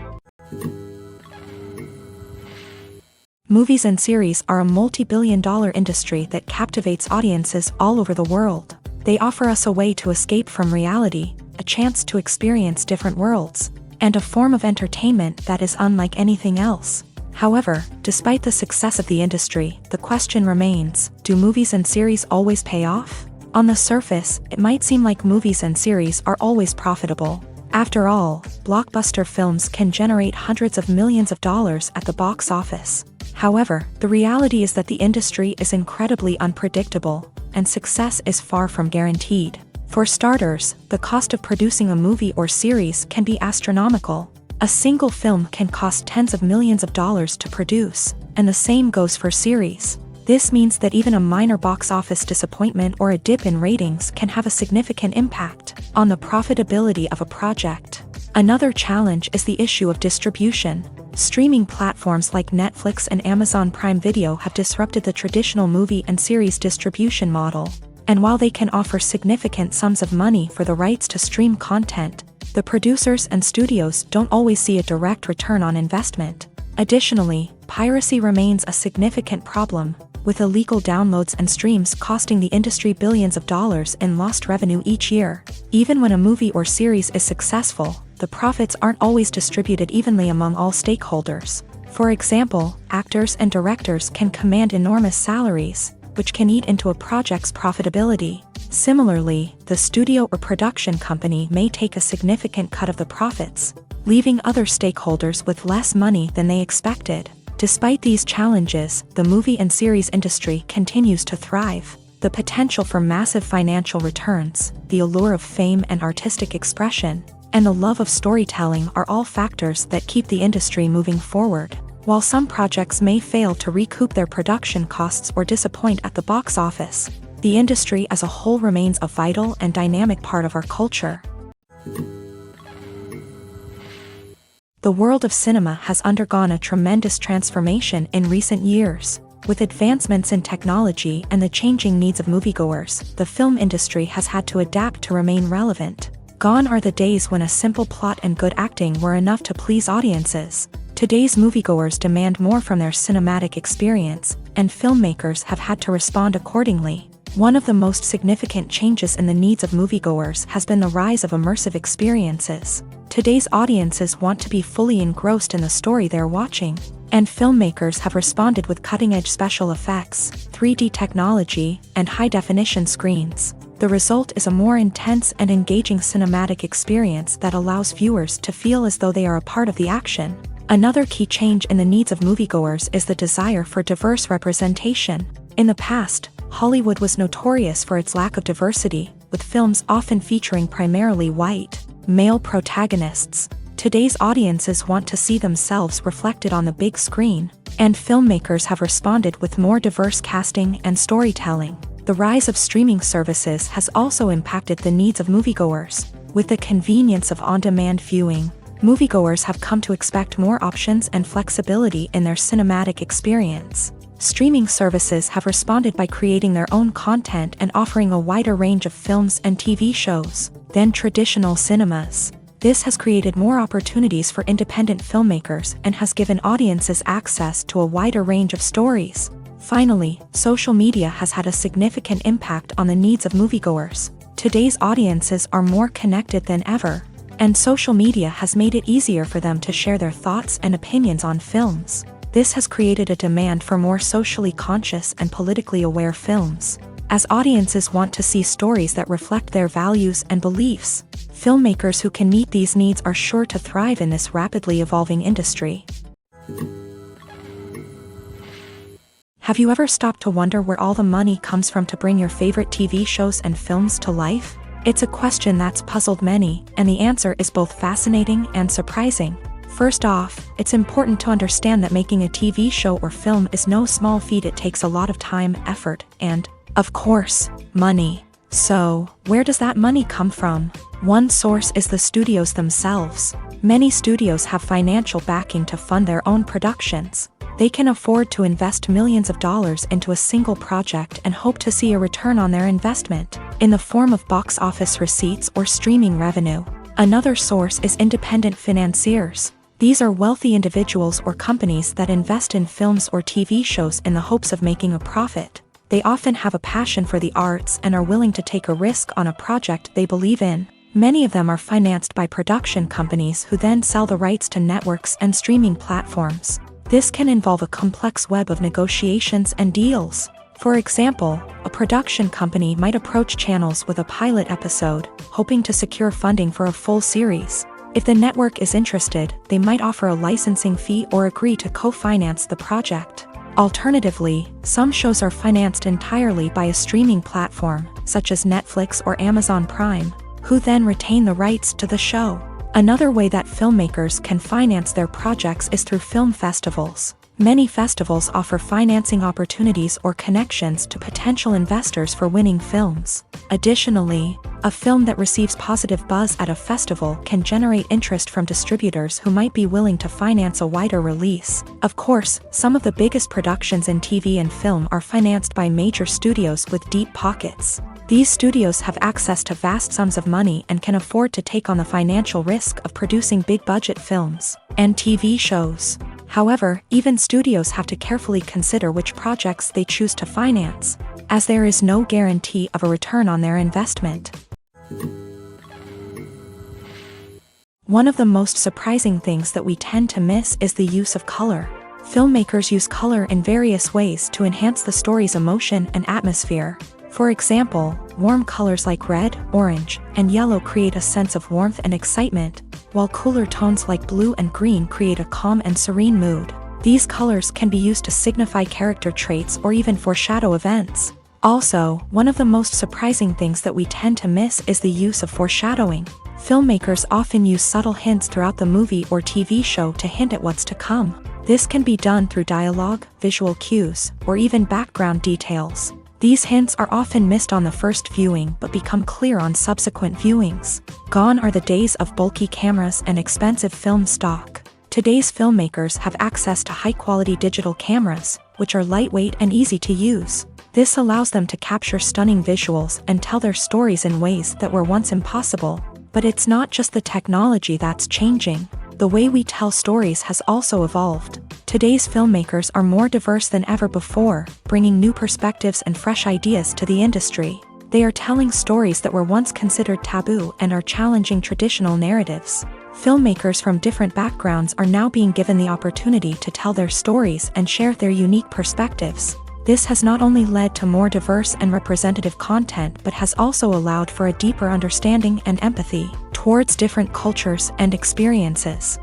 [SPEAKER 1] Movies and series are a multi-billion-dollar industry that captivates audiences all over the world. They offer us a way to escape from reality, a chance to experience different worlds, and a form of entertainment that is unlike anything else. However, despite the success of the industry, the question remains, do movies and series always pay off? On the surface, it might seem like movies and series are always profitable. After all, blockbuster films can generate hundreds of millions of dollars at the box office. However, the reality is that the industry is incredibly unpredictable, and success is far from guaranteed. For starters, the cost of producing a movie or series can be astronomical. A single film can cost tens of millions of dollars to produce, and the same goes for series. This means that even a minor box office disappointment or a dip in ratings can have a significant impact on the profitability of a project. Another challenge is the issue of distribution. Streaming platforms like Netflix and Amazon Prime Video have disrupted the traditional movie and series distribution model. And while they can offer significant sums of money for the rights to stream content, the producers and studios don't always see a direct return on investment. Additionally, piracy remains a significant problem, with illegal downloads and streams costing the industry billions of dollars in lost revenue each year. Even when a movie or series is successful, the profits aren't always distributed evenly among all stakeholders. For example, actors and directors can command enormous salaries, which can eat into a project's profitability. Similarly, the studio or production company may take a significant cut of the profits, leaving other stakeholders with less money than they expected. Despite these challenges, the movie and series industry continues to thrive. The potential for massive financial returns, the allure of fame and artistic expression, and the love of storytelling are all factors that keep the industry moving forward. While some projects may fail to recoup their production costs or disappoint at the box office, the industry as a whole remains a vital and dynamic part of our culture. The world of cinema has undergone a tremendous transformation in recent years. With advancements in technology and the changing needs of moviegoers, the film industry has had to adapt to remain relevant. Gone are the days when a simple plot and good acting were enough to please audiences. Today's moviegoers demand more from their cinematic experience, and filmmakers have had to respond accordingly. One of the most significant changes in the needs of moviegoers has been the rise of immersive experiences. Today's audiences want to be fully engrossed in the story they're watching, and filmmakers have responded with cutting-edge special effects, 3D technology, and high-definition screens. The result is a more intense and engaging cinematic experience that allows viewers to feel as though they are a part of the action. Another key change in the needs of moviegoers is the desire for diverse representation. In the past, Hollywood was notorious for its lack of diversity, with films often featuring primarily white, male protagonists. Today's audiences want to see themselves reflected on the big screen, and filmmakers have responded with more diverse casting and storytelling. The rise of streaming services has also impacted the needs of moviegoers. With the convenience of on-demand viewing, moviegoers have come to expect more options and flexibility in their cinematic experience. Streaming services have responded by creating their own content and offering a wider range of films and TV shows than traditional cinemas. This has created more opportunities for independent filmmakers and has given audiences access to a wider range of stories. Finally, social media has had a significant impact on the needs of moviegoers. Today's audiences are more connected than ever, and social media has made it easier for them to share their thoughts and opinions on films. This has created a demand for more socially conscious and politically aware films. As audiences want to see stories that reflect their values and beliefs, filmmakers who can meet these needs are sure to thrive in this rapidly evolving industry. Have you ever stopped to wonder where all the money comes from to bring your favorite TV shows and films to life? It's a question that's puzzled many, and the answer is both fascinating and surprising. First off, it's important to understand that making a TV show or film is no small feat. It takes a lot of time, effort, and, of course, money. So, where does that money come from? One source is the studios themselves. Many studios have financial backing to fund their own productions. They can afford to invest millions of dollars into a single project and hope to see a return on their investment in the form of box office receipts or streaming revenue. Another source is independent financiers. These are wealthy individuals or companies that invest in films or TV shows in the hopes of making a profit. They often have a passion for the arts and are willing to take a risk on a project they believe in. Many of them are financed by production companies who then sell the rights to networks and streaming platforms. This can involve a complex web of negotiations and deals. For example, a production company might approach channels with a pilot episode, hoping to secure funding for a full series. If the network is interested, they might offer a licensing fee or agree to co-finance the project. Alternatively, some shows are financed entirely by a streaming platform, such as Netflix or Amazon Prime, who then retain the rights to the show. Another way that filmmakers can finance their projects is through film festivals. Many festivals offer financing opportunities or connections to potential investors for winning films. Additionally, a film that receives positive buzz at a festival can generate interest from distributors who might be willing to finance a wider release. Of course, some of the biggest productions in TV and film are financed by major studios with deep pockets. These studios have access to vast sums of money and can afford to take on the financial risk of producing big-budget films and TV shows. However, even studios have to carefully consider which projects they choose to finance, as there is no guarantee of a return on their investment. One of the most surprising things that we tend to miss is the use of color. Filmmakers use color in various ways to enhance the story's emotion and atmosphere. For example, warm colors like red, orange, and yellow create a sense of warmth and excitement, while cooler tones like blue and green create a calm and serene mood. These colors can be used to signify character traits or even foreshadow events. Also, one of the most surprising things that we tend to miss is the use of foreshadowing. Filmmakers often use subtle hints throughout the movie or TV show to hint at what's to come. This can be done through dialogue, visual cues, or even background details. These hints are often missed on the first viewing but become clear on subsequent viewings. Gone are the days of bulky cameras and expensive film stock. Today's filmmakers have access to high-quality digital cameras, which are lightweight and easy to use. This allows them to capture stunning visuals and tell their stories in ways that were once impossible. But it's not just the technology that's changing. The way we tell stories has also evolved. Today's filmmakers are more diverse than ever before, bringing new perspectives and fresh ideas to the industry. They are telling stories that were once considered taboo and are challenging traditional narratives. Filmmakers from different backgrounds are now being given the opportunity to tell their stories and share their unique perspectives. This has not only led to more diverse and representative content but has also allowed for a deeper understanding and empathy towards different cultures and experiences.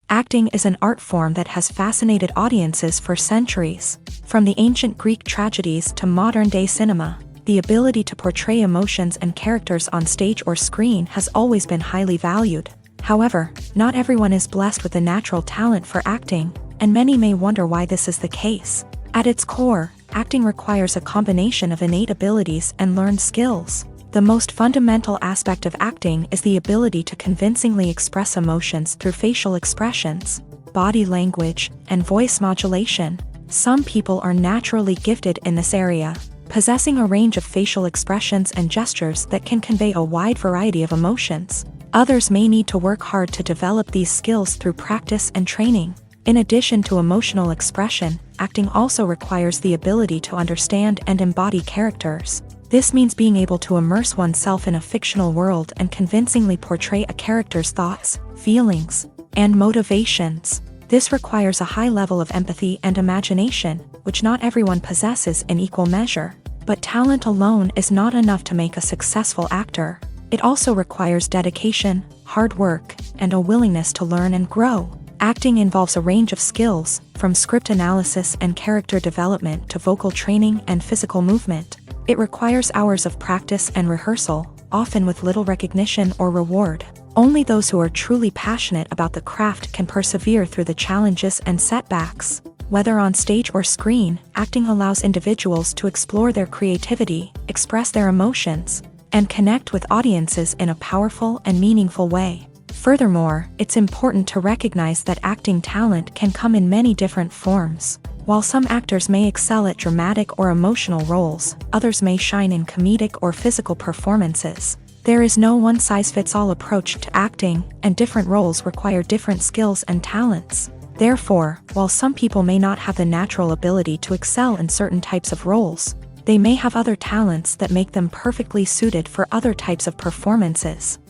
[SPEAKER 1] Acting is an art form that has fascinated audiences for centuries. From the ancient Greek tragedies to modern-day cinema, the ability to portray emotions and characters on stage or screen has always been highly valued. However, not everyone is blessed with a natural talent for acting, and many may wonder why this is the case. At its core, acting requires a combination of innate abilities and learned skills. The most fundamental aspect of acting is the ability to convincingly express emotions through facial expressions, body language, and voice modulation. Some people are naturally gifted in this area, possessing a range of facial expressions and gestures that can convey a wide variety of emotions. Others may need to work hard to develop these skills through practice and training. In addition to emotional expression, acting also requires the ability to understand and embody characters. This means being able to immerse oneself in a fictional world and convincingly portray a character's thoughts, feelings, and motivations. This requires a high level of empathy and imagination, which not everyone possesses in equal measure. But talent alone is not enough to make a successful actor. It also requires dedication, hard work, and a willingness to learn and grow. Acting involves a range of skills, from script analysis and character development to vocal training and physical movement. It requires hours of practice and rehearsal, often with little recognition or reward. Only those who are truly passionate about the craft can persevere through the challenges and setbacks. Whether on stage or screen, acting allows individuals to explore their creativity, express their emotions, and connect with audiences in a powerful and meaningful way. Furthermore, it's important to recognize that acting talent can come in many different forms. While some actors may excel at dramatic or emotional roles, others may shine in comedic or physical performances. There is no one-size-fits-all approach to acting, and different roles require different skills and talents. Therefore, while some people may not have the natural ability to excel in certain types of roles, they may have other talents that make them perfectly suited for other types of performances.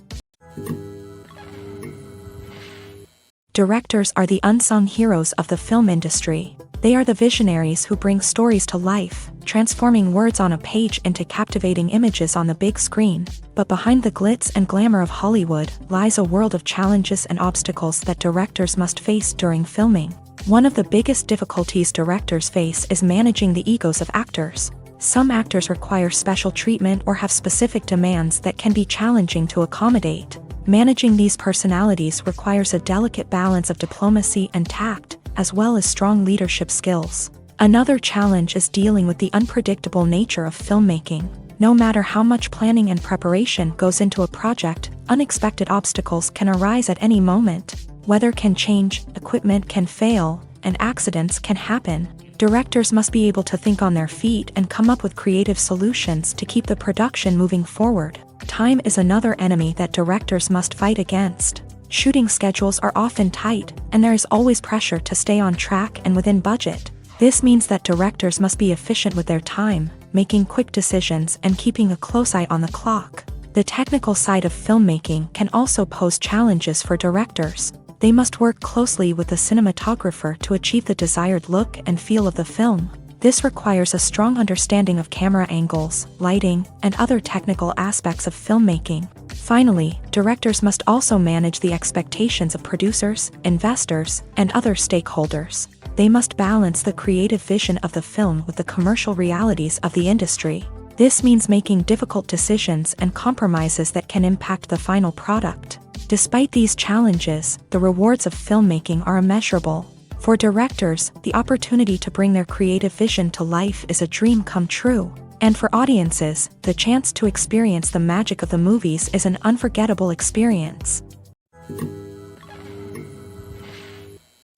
[SPEAKER 1] Directors are the unsung heroes of the film industry. They are the visionaries who bring stories to life, transforming words on a page into captivating images on the big screen. But behind the glitz and glamour of Hollywood lies a world of challenges and obstacles that directors must face during filming. One of the biggest difficulties directors face is managing the egos of actors. Some actors require special treatment or have specific demands that can be challenging to accommodate. Managing these personalities requires a delicate balance of diplomacy and tact, as well as strong leadership skills. Another challenge is dealing with the unpredictable nature of filmmaking. No matter how much planning and preparation goes into a project, unexpected obstacles can arise at any moment. Weather can change, equipment can fail, and accidents can happen. Directors must be able to think on their feet and come up with creative solutions to keep the production moving forward. Time is another enemy that directors must fight against. Shooting schedules are often tight, and there is always pressure to stay on track and within budget. This means that directors must be efficient with their time, making quick decisions and keeping a close eye on the clock. The technical side of filmmaking can also pose challenges for directors. They must work closely with the cinematographer to achieve the desired look and feel of the film. This requires a strong understanding of camera angles, lighting, and other technical aspects of filmmaking. Finally, directors must also manage the expectations of producers, investors, and other stakeholders. They must balance the creative vision of the film with the commercial realities of the industry. This means making difficult decisions and compromises that can impact the final product. Despite these challenges, the rewards of filmmaking are immeasurable. For directors, the opportunity to bring their creative vision to life is a dream come true. And for audiences, the chance to experience the magic of the movies is an unforgettable experience.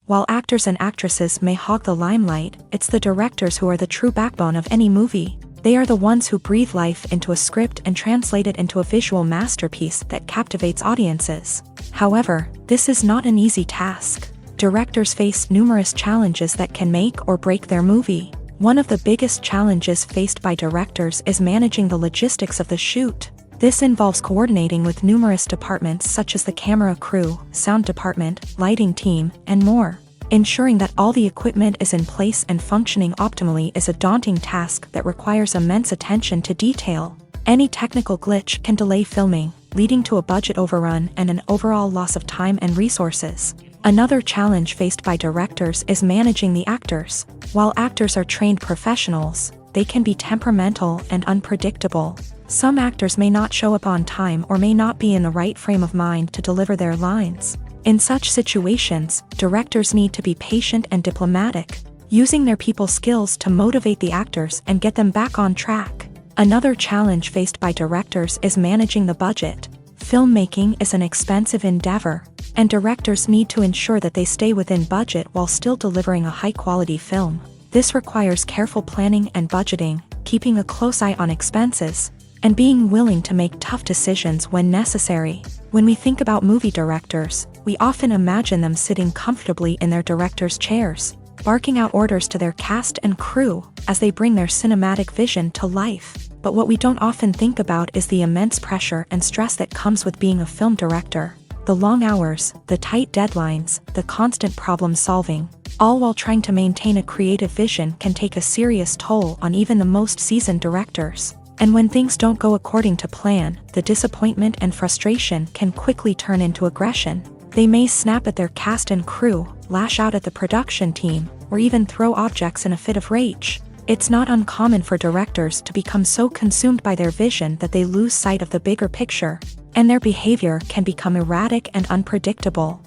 [SPEAKER 1] While actors and actresses may hog the limelight, it's the directors who are the true backbone of any movie. They are the ones who breathe life into a script and translate it into a visual masterpiece that captivates audiences. However, this is not an easy task. Directors face numerous challenges that can make or break their movie. One of the biggest challenges faced by directors is managing the logistics of the shoot. This involves coordinating with numerous departments such as the camera crew, sound department, lighting team, and more. Ensuring that all the equipment is in place and functioning optimally is a daunting task that requires immense attention to detail. Any technical glitch can delay filming, leading to a budget overrun and an overall loss of time and resources. Another challenge faced by directors is managing the actors. While actors are trained professionals, they can be temperamental and unpredictable. Some actors may not show up on time or may not be in the right frame of mind to deliver their lines. In such situations, directors need to be patient and diplomatic, using their people skills to motivate the actors and get them back on track. Another challenge faced by directors is managing the budget. Filmmaking is an expensive endeavor, and directors need to ensure that they stay within budget while still delivering a high-quality film. This requires careful planning and budgeting, keeping a close eye on expenses, and being willing to make tough decisions when necessary. When we think about movie directors, we often imagine them sitting comfortably in their director's chairs, barking out orders to their cast and crew as they bring their cinematic vision to life. But what we don't often think about is the immense pressure and stress that comes with being a film director. The long hours, the tight deadlines, the constant problem solving, all while trying to maintain a creative vision can take a serious toll on even the most seasoned directors. And when things don't go according to plan, the disappointment and frustration can quickly turn into aggression. They may snap at their cast and crew, lash out at the production team, or even throw objects in a fit of rage. It's not uncommon for directors to become so consumed by their vision that they lose sight of the bigger picture, and their behavior can become erratic and unpredictable.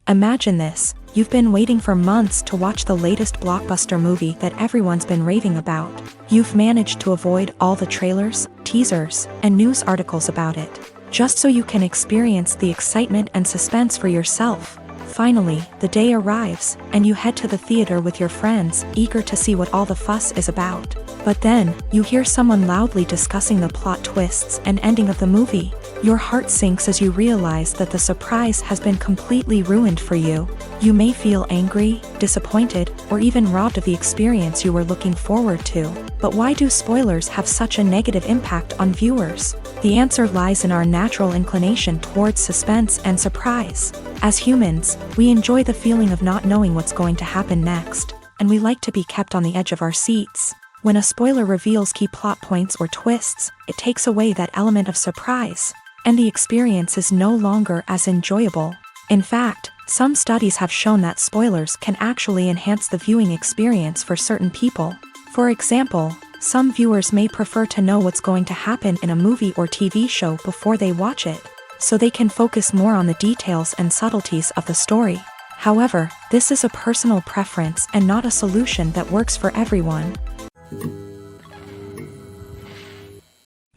[SPEAKER 1] Imagine this. You've been waiting for months to watch the latest blockbuster movie that everyone's been raving about. You've managed to avoid all the trailers, teasers, and news articles about it, just so you can experience the excitement and suspense for yourself. Finally, the day arrives, and you head to the theater with your friends, eager to see what all the fuss is about. But then, you hear someone loudly discussing the plot twists and ending of the movie. Your heart sinks as you realize that the surprise has been completely ruined for you. You may feel angry, disappointed, or even robbed of the experience you were looking forward to. But why do spoilers have such a negative impact on viewers? The answer lies in our natural inclination towards suspense and surprise. As humans, we enjoy the feeling of not knowing what's going to happen next, and we like to be kept on the edge of our seats. When a spoiler reveals key plot points or twists, it takes away that element of surprise, and the experience is no longer as enjoyable. In fact, some studies have shown that spoilers can actually enhance the viewing experience for certain people. For example, some viewers may prefer to know what's going to happen in a movie or TV show before they watch it, so they can focus more on the details and subtleties of the story. However, this is a personal preference and not a solution that works for everyone.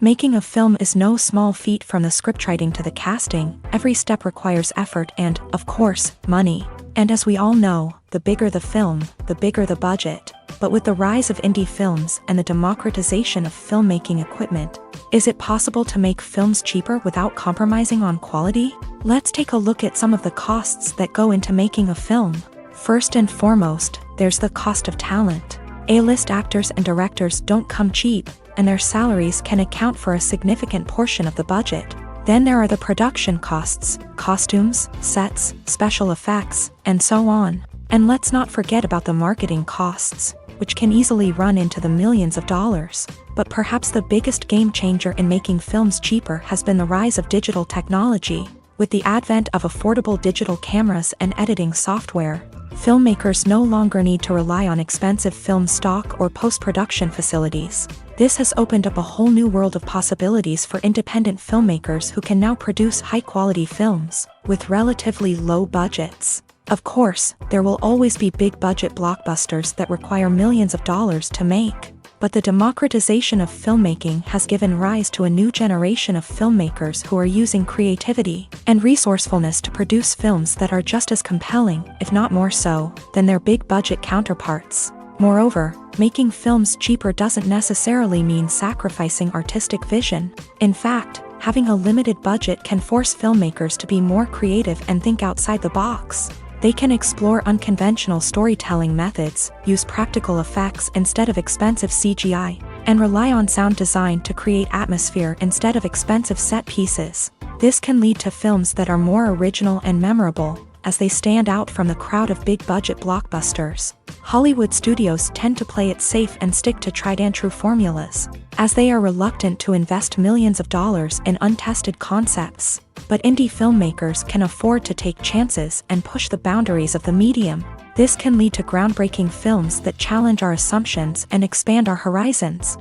[SPEAKER 1] Making a film is no small feat. From the scriptwriting to the casting, every step requires effort and, of course, money. And as we all know, the bigger the film, the bigger the budget. But with the rise of indie films and the democratization of filmmaking equipment, is it possible to make films cheaper without compromising on quality? Let's take a look at some of the costs that go into making a film. First and foremost, there's the cost of talent. A-list actors and directors don't come cheap, and their salaries can account for a significant portion of the budget. Then there are the production costs, costumes, sets, special effects, and so on. And let's not forget about the marketing costs, which can easily run into the millions of dollars. But perhaps the biggest game changer in making films cheaper has been the rise of digital technology. With the advent of affordable digital cameras and editing software, filmmakers no longer need to rely on expensive film stock or post-production facilities. This has opened up a whole new world of possibilities for independent filmmakers who can now produce high-quality films with relatively low budgets. Of course, there will always be big-budget blockbusters that require millions of dollars to make. But the democratization of filmmaking has given rise to a new generation of filmmakers who are using creativity and resourcefulness to produce films that are just as compelling, if not more so, than their big-budget counterparts. Moreover, making films cheaper doesn't necessarily mean sacrificing artistic vision. In fact, having a limited budget can force filmmakers to be more creative and think outside the box. They can explore unconventional storytelling methods, use practical effects instead of expensive CGI, and rely on sound design to create atmosphere instead of expensive set pieces. This can lead to films that are more original and memorable, as they stand out from the crowd of big-budget blockbusters. Hollywood studios tend to play it safe and stick to tried-and-true formulas, as they are reluctant to invest millions of dollars in untested concepts. But indie filmmakers can afford to take chances and push the boundaries of the medium. This can lead to groundbreaking films that challenge our assumptions and expand our horizons.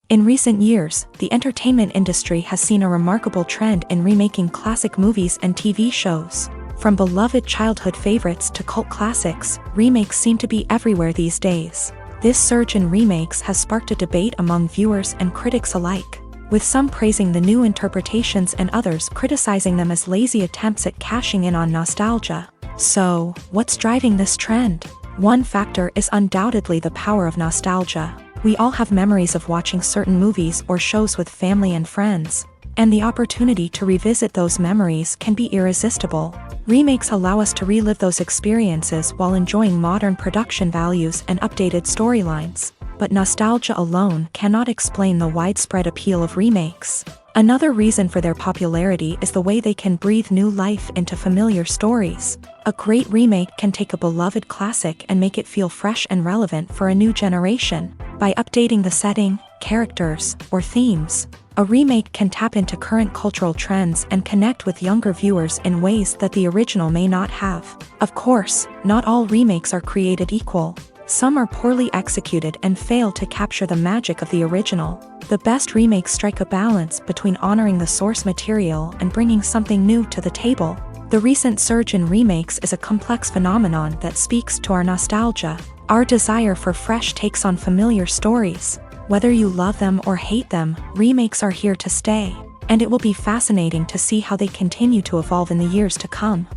[SPEAKER 1] In recent years, the entertainment industry has seen a remarkable trend in remaking classic movies and TV shows. From beloved childhood favorites to cult classics, remakes seem to be everywhere these days. This surge in remakes has sparked a debate among viewers and critics alike, with some praising the new interpretations and others criticizing them as lazy attempts at cashing in on nostalgia. So, what's driving this trend? One factor is undoubtedly the power of nostalgia. We all have memories of watching certain movies or shows with family and friends, and the opportunity to revisit those memories can be irresistible. Remakes allow us to relive those experiences while enjoying modern production values and updated storylines. But nostalgia alone cannot explain the widespread appeal of remakes. Another reason for their popularity is the way they can breathe new life into familiar stories. A great remake can take a beloved classic and make it feel fresh and relevant for a new generation. By updating the setting, characters, or themes, a remake can tap into current cultural trends and connect with younger viewers in ways that the original may not have. Of course, not all remakes are created equal. Some are poorly executed and fail to capture the magic of the original. The best remakes strike a balance between honoring the source material and bringing something new to the table. The recent surge in remakes is a complex phenomenon that speaks to our nostalgia, our desire for fresh takes on familiar stories. Whether you love them or hate them, remakes are here to stay, and it will be fascinating to see how they continue to evolve in the years to come.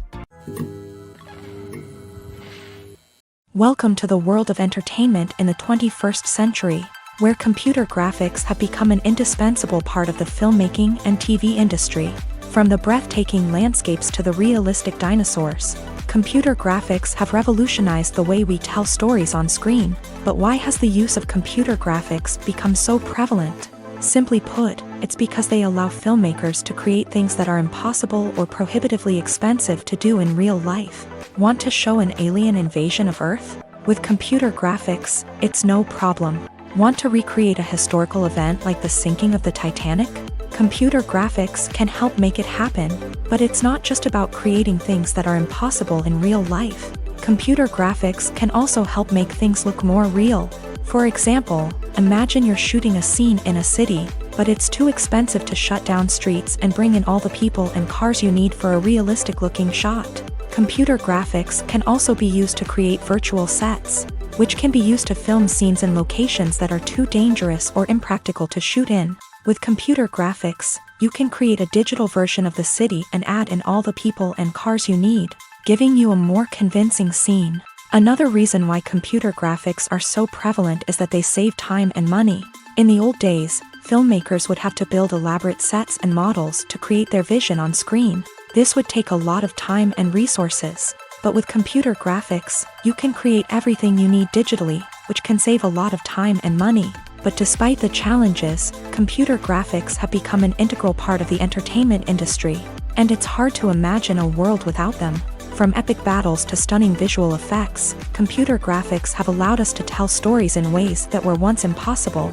[SPEAKER 1] Welcome to the world of entertainment in the 21st century, where computer graphics have become an indispensable part of the filmmaking and TV industry. From the breathtaking landscapes to the realistic dinosaurs, Computer graphics have revolutionized the way we tell stories on screen, but why has the use of computer graphics become so prevalent? Simply put, it's because they allow filmmakers to create things that are impossible or prohibitively expensive to do in real life. Want to show an alien invasion of Earth? With computer graphics, it's no problem. Want to recreate a historical event like the sinking of the Titanic? Computer graphics can help make it happen, but it's not just about creating things that are impossible in real life. Computer graphics can also help make things look more real. For example, imagine you're shooting a scene in a city, but it's too expensive to shut down streets and bring in all the people and cars you need for a realistic-looking shot. Computer graphics can also be used to create virtual sets, which can be used to film scenes in locations that are too dangerous or impractical to shoot in. With computer graphics, you can create a digital version of the city and add in all the people and cars you need, giving you a more convincing scene. Another reason why computer graphics are so prevalent is that they save time and money. In the old days, filmmakers would have to build elaborate sets and models to create their vision on screen. This would take a lot of time and resources. But with computer graphics, you can create everything you need digitally, which can save a lot of time and money. But despite the challenges, computer graphics have become an integral part of the entertainment industry, and it's hard to imagine a world without them. From epic battles to stunning visual effects, computer graphics have allowed us to tell stories in ways that were once impossible.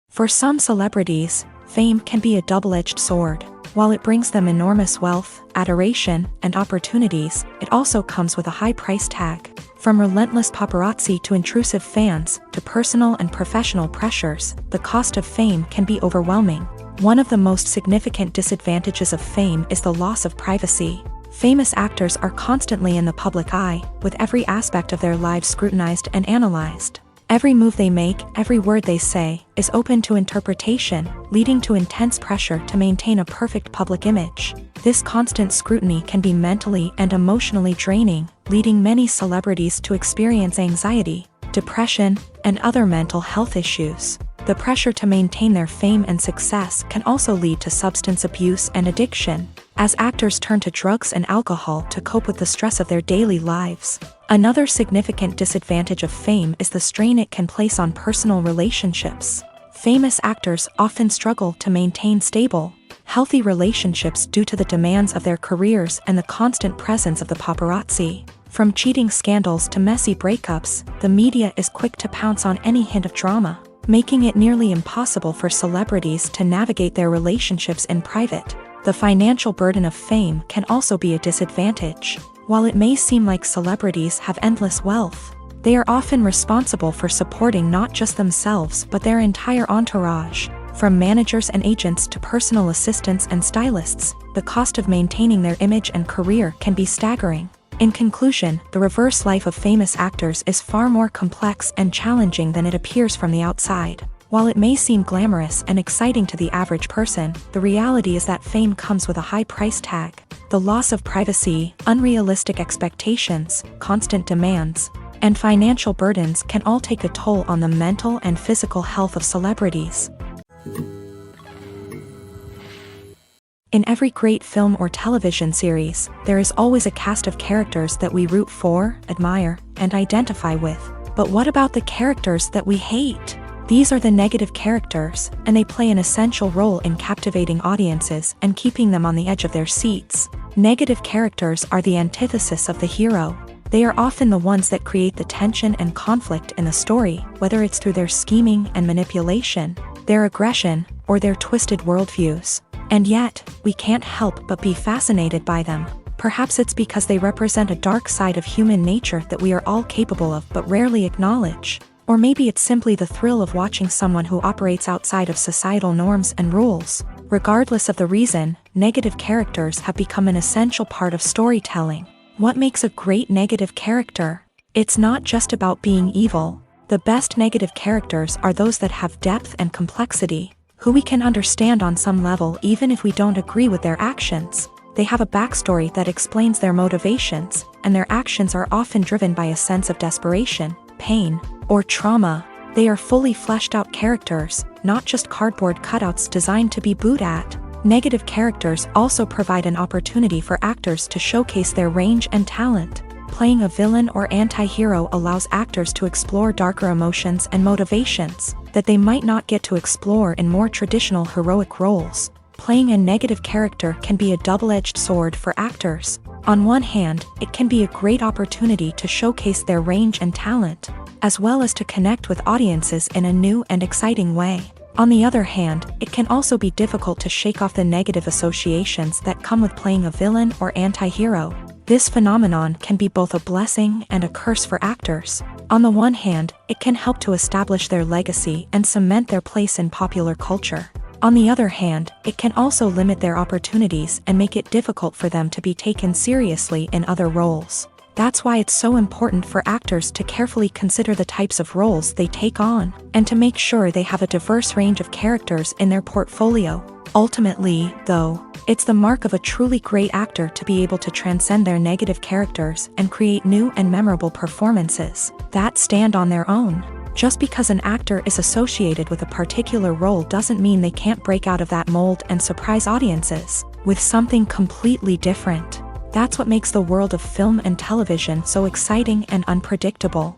[SPEAKER 1] For some celebrities, fame can be a double-edged sword. While it brings them enormous wealth, adoration, and opportunities, it also comes with a high price tag. From relentless paparazzi to intrusive fans, to personal and professional pressures, the cost of fame can be overwhelming. One of the most significant disadvantages of fame is the loss of privacy. Famous actors are constantly in the public eye, with every aspect of their lives scrutinized and analyzed. Every move they make, every word they say, is open to interpretation, leading to intense pressure to maintain a perfect public image. This constant scrutiny can be mentally and emotionally draining, leading many celebrities to experience anxiety, depression, and other mental health issues. The pressure to maintain their fame and success can also lead to substance abuse and addiction, as actors turn to drugs and alcohol to cope with the stress of their daily lives. Another significant disadvantage of fame is the strain it can place on personal relationships. Famous actors often struggle to maintain stable, healthy relationships due to the demands of their careers and the constant presence of the paparazzi. From cheating scandals to messy breakups, the media is quick to pounce on any hint of drama, making it nearly impossible for celebrities to navigate their relationships in private. The financial burden of fame can also be a disadvantage. While it may seem like celebrities have endless wealth, they are often responsible for supporting not just themselves but their entire entourage. From managers and agents to personal assistants and stylists, the cost of maintaining their image and career can be staggering. In conclusion, the reverse life of famous actors is far more complex and challenging than it appears from the outside. While it may seem glamorous and exciting to the average person, the reality is that fame comes with a high price tag. The loss of privacy, unrealistic expectations, constant demands, and financial burdens can all take a toll on the mental and physical health of celebrities. In every great film or television series, there is always a cast of characters that we root for, admire, and identify with. But what about the characters that we hate? These are the negative characters, and they play an essential role in captivating audiences and keeping them on the edge of their seats. Negative characters are the antithesis of the hero. They are often the ones that create the tension and conflict in the story, whether it's through their scheming and manipulation, their aggression, or their twisted worldviews. And yet, we can't help but be fascinated by them. Perhaps it's because they represent a dark side of human nature that we are all capable of but rarely acknowledge. Or maybe it's simply the thrill of watching someone who operates outside of societal norms and rules. Regardless of the reason, negative characters have become an essential part of storytelling. What makes a great negative character? It's not just about being evil. The best negative characters are those that have depth and complexity, who we can understand on some level even if we don't agree with their actions. They have a backstory that explains their motivations, and their actions are often driven by a sense of desperation, pain, or trauma. They are fully fleshed out characters, not just cardboard cutouts designed to be booed at. Negative characters also provide an opportunity for actors to showcase their range and talent. Playing a villain or anti-hero allows actors to explore darker emotions and motivations that they might not get to explore in more traditional heroic roles. Playing a negative character can be a double-edged sword for actors. On one hand, it can be a great opportunity to showcase their range and talent, as well as to connect with audiences in a new and exciting way. On the other hand, it can also be difficult to shake off the negative associations that come with playing a villain or anti-hero. This phenomenon can be both a blessing and a curse for actors. On the one hand, it can help to establish their legacy and cement their place in popular culture. On the other hand, it can also limit their opportunities and make it difficult for them to be taken seriously in other roles. That's why it's so important for actors to carefully consider the types of roles they take on, and to make sure they have a diverse range of characters in their portfolio. Ultimately, though, it's the mark of a truly great actor to be able to transcend their negative characters and create new and memorable performances that stand on their own. Just because an actor is associated with a particular role doesn't mean they can't break out of that mold and surprise audiences with something completely different. That's what makes the world of film and television so exciting and unpredictable.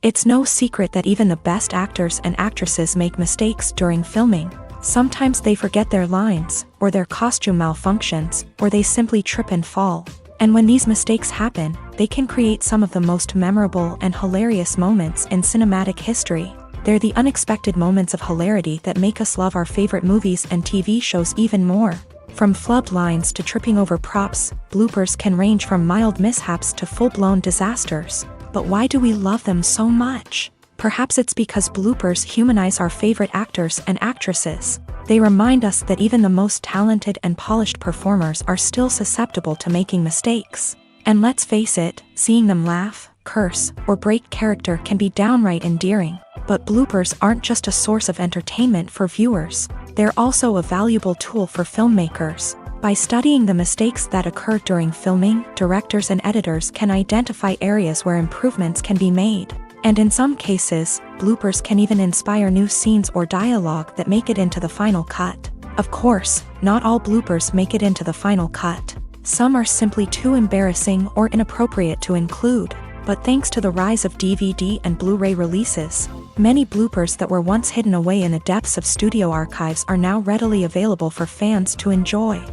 [SPEAKER 1] It's no secret that even the best actors and actresses make mistakes during filming. Sometimes they forget their lines, or their costume malfunctions, or they simply trip and fall. And when these mistakes happen, they can create some of the most memorable and hilarious moments in cinematic history. They're the unexpected moments of hilarity that make us love our favorite movies and TV shows even more. From flubbed lines to tripping over props, bloopers can range from mild mishaps to full-blown disasters. But why do we love them so much? Perhaps it's because bloopers humanize our favorite actors and actresses. They remind us that even the most talented and polished performers are still susceptible to making mistakes. And let's face it, seeing them laugh, curse, or break character can be downright endearing. But bloopers aren't just a source of entertainment for viewers. They're also a valuable tool for filmmakers. By studying the mistakes that occur during filming, directors and editors can identify areas where improvements can be made. And in some cases, bloopers can even inspire new scenes or dialogue that make it into the final cut. Of course, not all bloopers make it into the final cut. Some are simply too embarrassing or inappropriate to include. But thanks to the rise of DVD and Blu-ray releases, many bloopers that were once hidden away in the depths of studio archives are now readily available for fans to enjoy.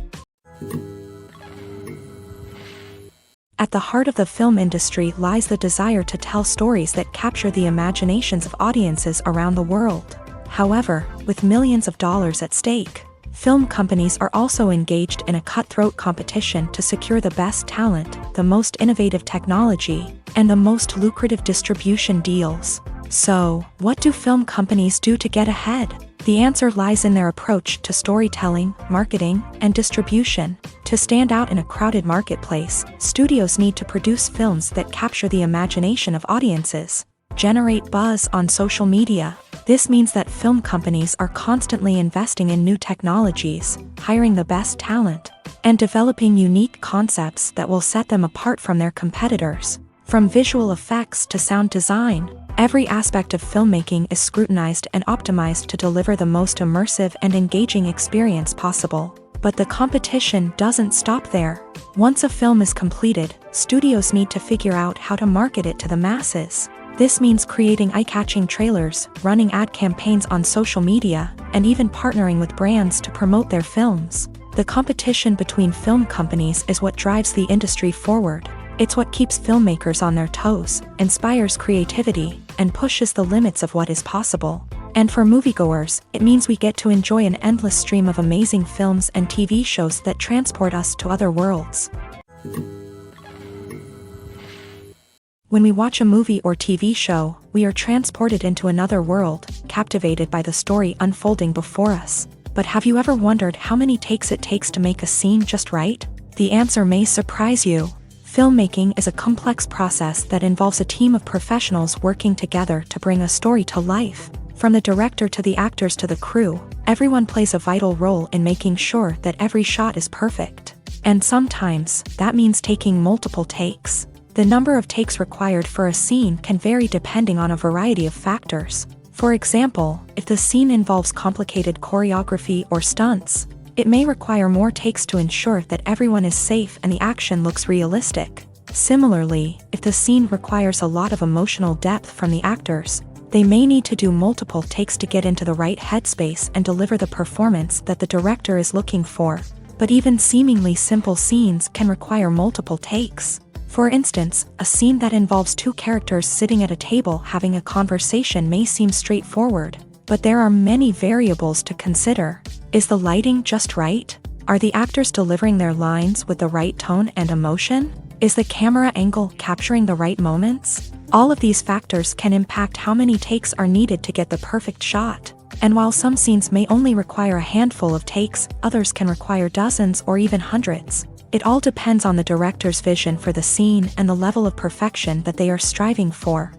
[SPEAKER 1] At the heart of the film industry lies the desire to tell stories that capture the imaginations of audiences around the world. However, with millions of dollars at stake, film companies are also engaged in a cutthroat competition to secure the best talent, the most innovative technology, and the most lucrative distribution deals. So, what do film companies do to get ahead? The answer lies in their approach to storytelling, marketing, and distribution. To stand out in a crowded marketplace, studios need to produce films that capture the imagination of audiences, generate buzz on social media. This means that film companies are constantly investing in new technologies, hiring the best talent, and developing unique concepts that will set them apart from their competitors. From visual effects to sound design, every aspect of filmmaking is scrutinized and optimized to deliver the most immersive and engaging experience possible. But the competition doesn't stop there. Once a film is completed, studios need to figure out how to market it to the masses. This means creating eye-catching trailers, running ad campaigns on social media, and even partnering with brands to promote their films. The competition between film companies is what drives the industry forward. It's what keeps filmmakers on their toes, inspires creativity, and pushes the limits of what is possible. And for moviegoers, it means we get to enjoy an endless stream of amazing films and TV shows that transport us to other worlds. When we watch a movie or TV show, we are transported into another world, captivated by the story unfolding before us. But have you ever wondered how many takes it takes to make a scene just right? The answer may surprise you. Filmmaking is a complex process that involves a team of professionals working together to bring a story to life. From the director to the actors to the crew, everyone plays a vital role in making sure that every shot is perfect. And sometimes, that means taking multiple takes. The number of takes required for a scene can vary depending on a variety of factors. For example, if the scene involves complicated choreography or stunts, it may require more takes to ensure that everyone is safe and the action looks realistic. Similarly, if the scene requires a lot of emotional depth from the actors, they may need to do multiple takes to get into the right headspace and deliver the performance that the director is looking for. But even seemingly simple scenes can require multiple takes. For instance, a scene that involves two characters sitting at a table having a conversation may seem straightforward, but there are many variables to consider. Is the lighting just right? Are the actors delivering their lines with the right tone and emotion? Is the camera angle capturing the right moments? All of these factors can impact how many takes are needed to get the perfect shot. And while some scenes may only require a handful of takes, others can require dozens or even hundreds. It all depends on the director's vision for the scene and the level of perfection that they are striving for.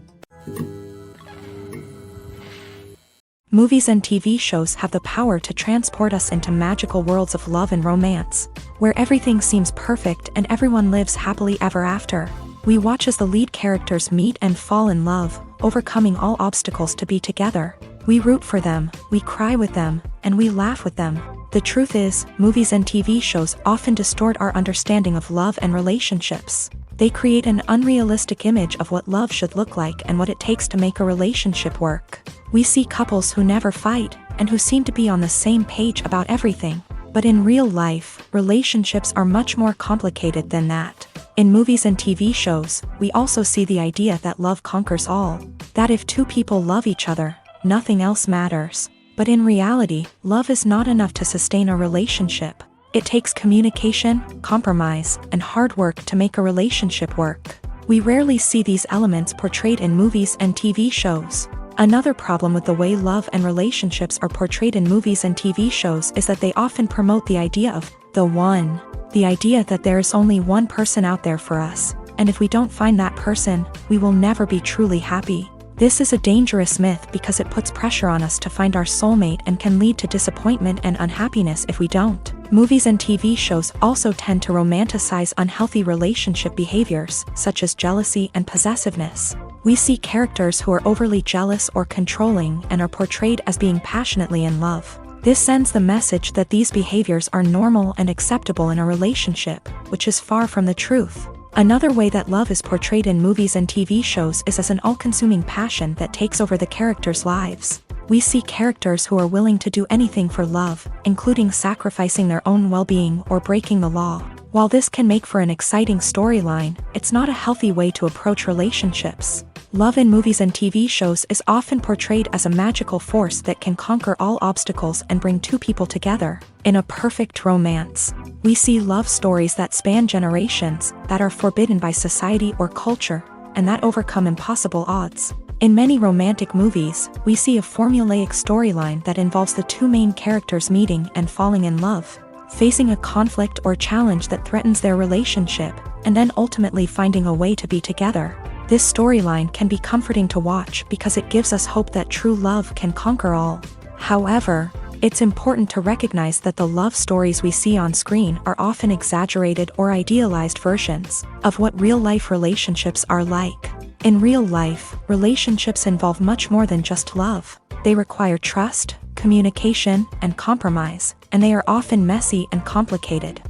[SPEAKER 1] Movies and TV shows have the power to transport us into magical worlds of love and romance, where everything seems perfect and everyone lives happily ever after. We watch as the lead characters meet and fall in love, overcoming all obstacles to be together. We root for them, we cry with them, and we laugh with them. The truth is, movies and TV shows often distort our understanding of love and relationships. They create an unrealistic image of what love should look like and what it takes to make a relationship work. We see couples who never fight, and who seem to be on the same page about everything. But in real life, relationships are much more complicated than that. In movies and TV shows, we also see the idea that love conquers all. That if two people love each other, nothing else matters. But in reality, love is not enough to sustain a relationship. It takes communication, compromise, and hard work to make a relationship work. We rarely see these elements portrayed in movies and TV shows. Another problem with the way love and relationships are portrayed in movies and TV shows is that they often promote the idea of the one. The idea that there is only one person out there for us, and if we don't find that person, we will never be truly happy. This is a dangerous myth because it puts pressure on us to find our soulmate and can lead to disappointment and unhappiness if we don't. Movies and TV shows also tend to romanticize unhealthy relationship behaviors, such as jealousy and possessiveness. We see characters who are overly jealous or controlling and are portrayed as being passionately in love. This sends the message that these behaviors are normal and acceptable in a relationship, which is far from the truth. Another way that love is portrayed in movies and TV shows is as an all-consuming passion that takes over the characters' lives. We see characters who are willing to do anything for love, including sacrificing their own well-being or breaking the law. While this can make for an exciting storyline, it's not a healthy way to approach relationships. Love in movies and TV shows is often portrayed as a magical force that can conquer all obstacles and bring two people together in a perfect romance. We see love stories that span generations, that are forbidden by society or culture, and that overcome impossible odds. In many romantic movies, we see a formulaic storyline that involves the two main characters meeting and falling in love, facing a conflict or challenge that threatens their relationship, and then ultimately finding a way to be together. This storyline can be comforting to watch because it gives us hope that true love can conquer all. However, it's important to recognize that the love stories we see on screen are often exaggerated or idealized versions of what real-life relationships are like. In real life, relationships involve much more than just love. They require trust, communication, and compromise, and they are often messy and complicated.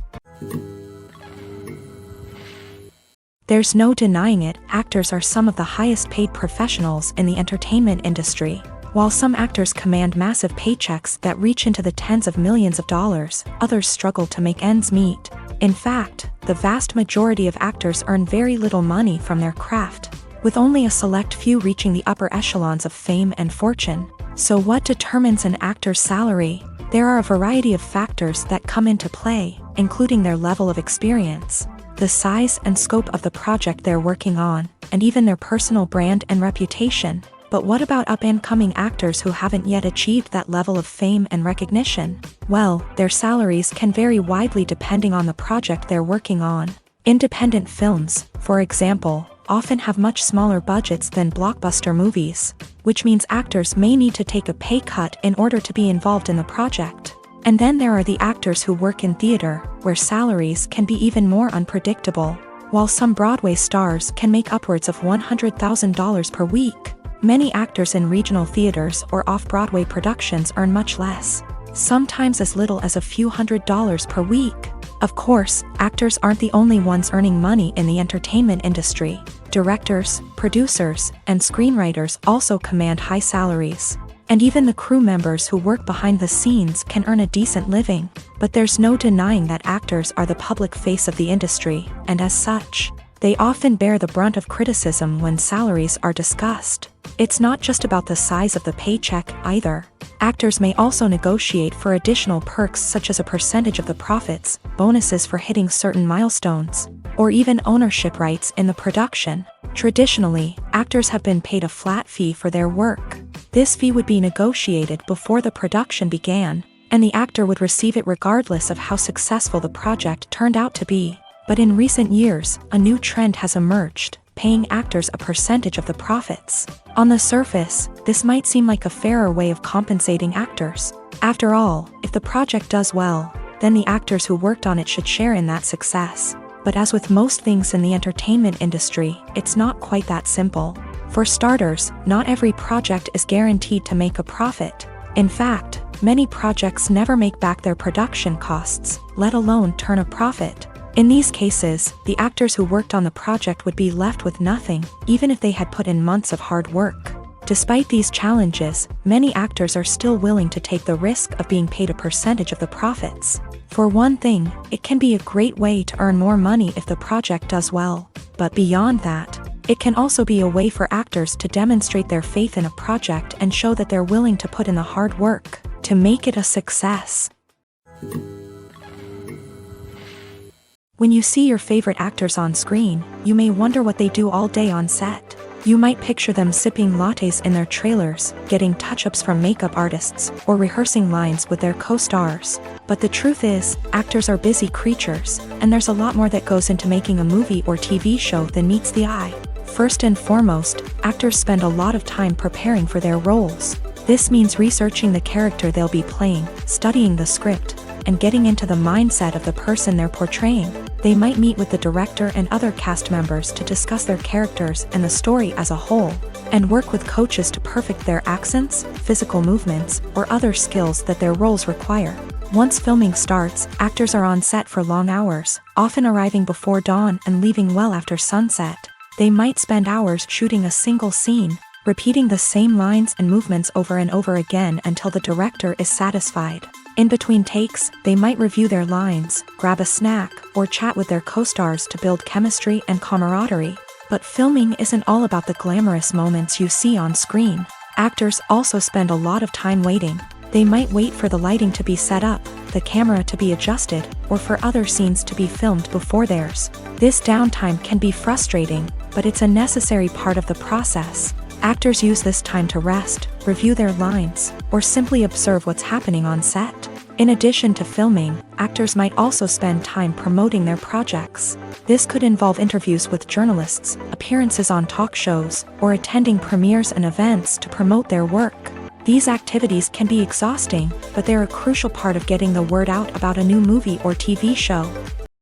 [SPEAKER 1] There's no denying it, actors are some of the highest paid professionals in the entertainment industry. While some actors command massive paychecks that reach into the tens of millions of dollars, others struggle to make ends meet. In fact, the vast majority of actors earn very little money from their craft, with only a select few reaching the upper echelons of fame and fortune. So what determines an actor's salary? There are a variety of factors that come into play, including their level of experience, the size and scope of the project they're working on, and even their personal brand and reputation. But what about up-and-coming actors who haven't yet achieved that level of fame and recognition? Well, their salaries can vary widely depending on the project they're working on. Independent films, for example, often have much smaller budgets than blockbuster movies, which means actors may need to take a pay cut in order to be involved in the project. And then there are the actors who work in theater, where salaries can be even more unpredictable. While some Broadway stars can make upwards of $100,000 per week, Many actors in regional theaters or off-Broadway productions earn much less, sometimes as little as a few $100s per week. Of course, actors aren't the only ones earning money in the entertainment industry. Directors, producers, and screenwriters also command high salaries. And even the crew members who work behind the scenes can earn a decent living. But there's no denying that actors are the public face of the industry, and as such, they often bear the brunt of criticism when salaries are discussed. It's not just about the size of the paycheck either. Actors may also negotiate for additional perks such as a percentage of the profits, bonuses for hitting certain milestones, or even ownership rights in the production. Traditionally, actors have been paid a flat fee for their work. This fee would be negotiated before the production began, and the actor would receive it regardless of how successful the project turned out to be. But in recent years, a new trend has emerged, paying actors a percentage of the profits. On the surface, this might seem like a fairer way of compensating actors. After all, if the project does well, then the actors who worked on it should share in that success. But as with most things in the entertainment industry, it's not quite that simple. For starters, not every project is guaranteed to make a profit. In fact, many projects never make back their production costs, let alone turn a profit. In these cases, the actors who worked on the project would be left with nothing, even if they had put in months of hard work. Despite these challenges, many actors are still willing to take the risk of being paid a percentage of the profits. For one thing, it can be a great way to earn more money if the project does well. But beyond that, it can also be a way for actors to demonstrate their faith in a project and show that they're willing to put in the hard work to make it a success. When you see your favorite actors on screen, you may wonder what they do all day on set. You might picture them sipping lattes in their trailers, getting touch-ups from makeup artists, or rehearsing lines with their co-stars. But the truth is, actors are busy creatures, and there's a lot more that goes into making a movie or TV show than meets the eye. First and foremost, actors spend a lot of time preparing for their roles. This means researching the character they'll be playing, studying the script, and getting into the mindset of the person they're portraying. They might meet with the director and other cast members to discuss their characters and the story as a whole, and work with coaches to perfect their accents, physical movements, or other skills that their roles require. Once filming starts, actors are on set for long hours, often arriving before dawn and leaving well after sunset. They might spend hours shooting a single scene, repeating the same lines and movements over and over again until the director is satisfied. In between takes, they might review their lines, grab a snack, or chat with their co-stars to build chemistry and camaraderie. But filming isn't all about the glamorous moments you see on screen. Actors also spend a lot of time waiting. They might wait for the lighting to be set up, the camera to be adjusted, or for other scenes to be filmed before theirs. This downtime can be frustrating, but it's a necessary part of the process. Actors use this time to rest, review their lines, or simply observe what's happening on set. In addition to filming, actors might also spend time promoting their projects. This could involve interviews with journalists, appearances on talk shows, or attending premieres and events to promote their work. These activities can be exhausting, but they're a crucial part of getting the word out about a new movie or TV show.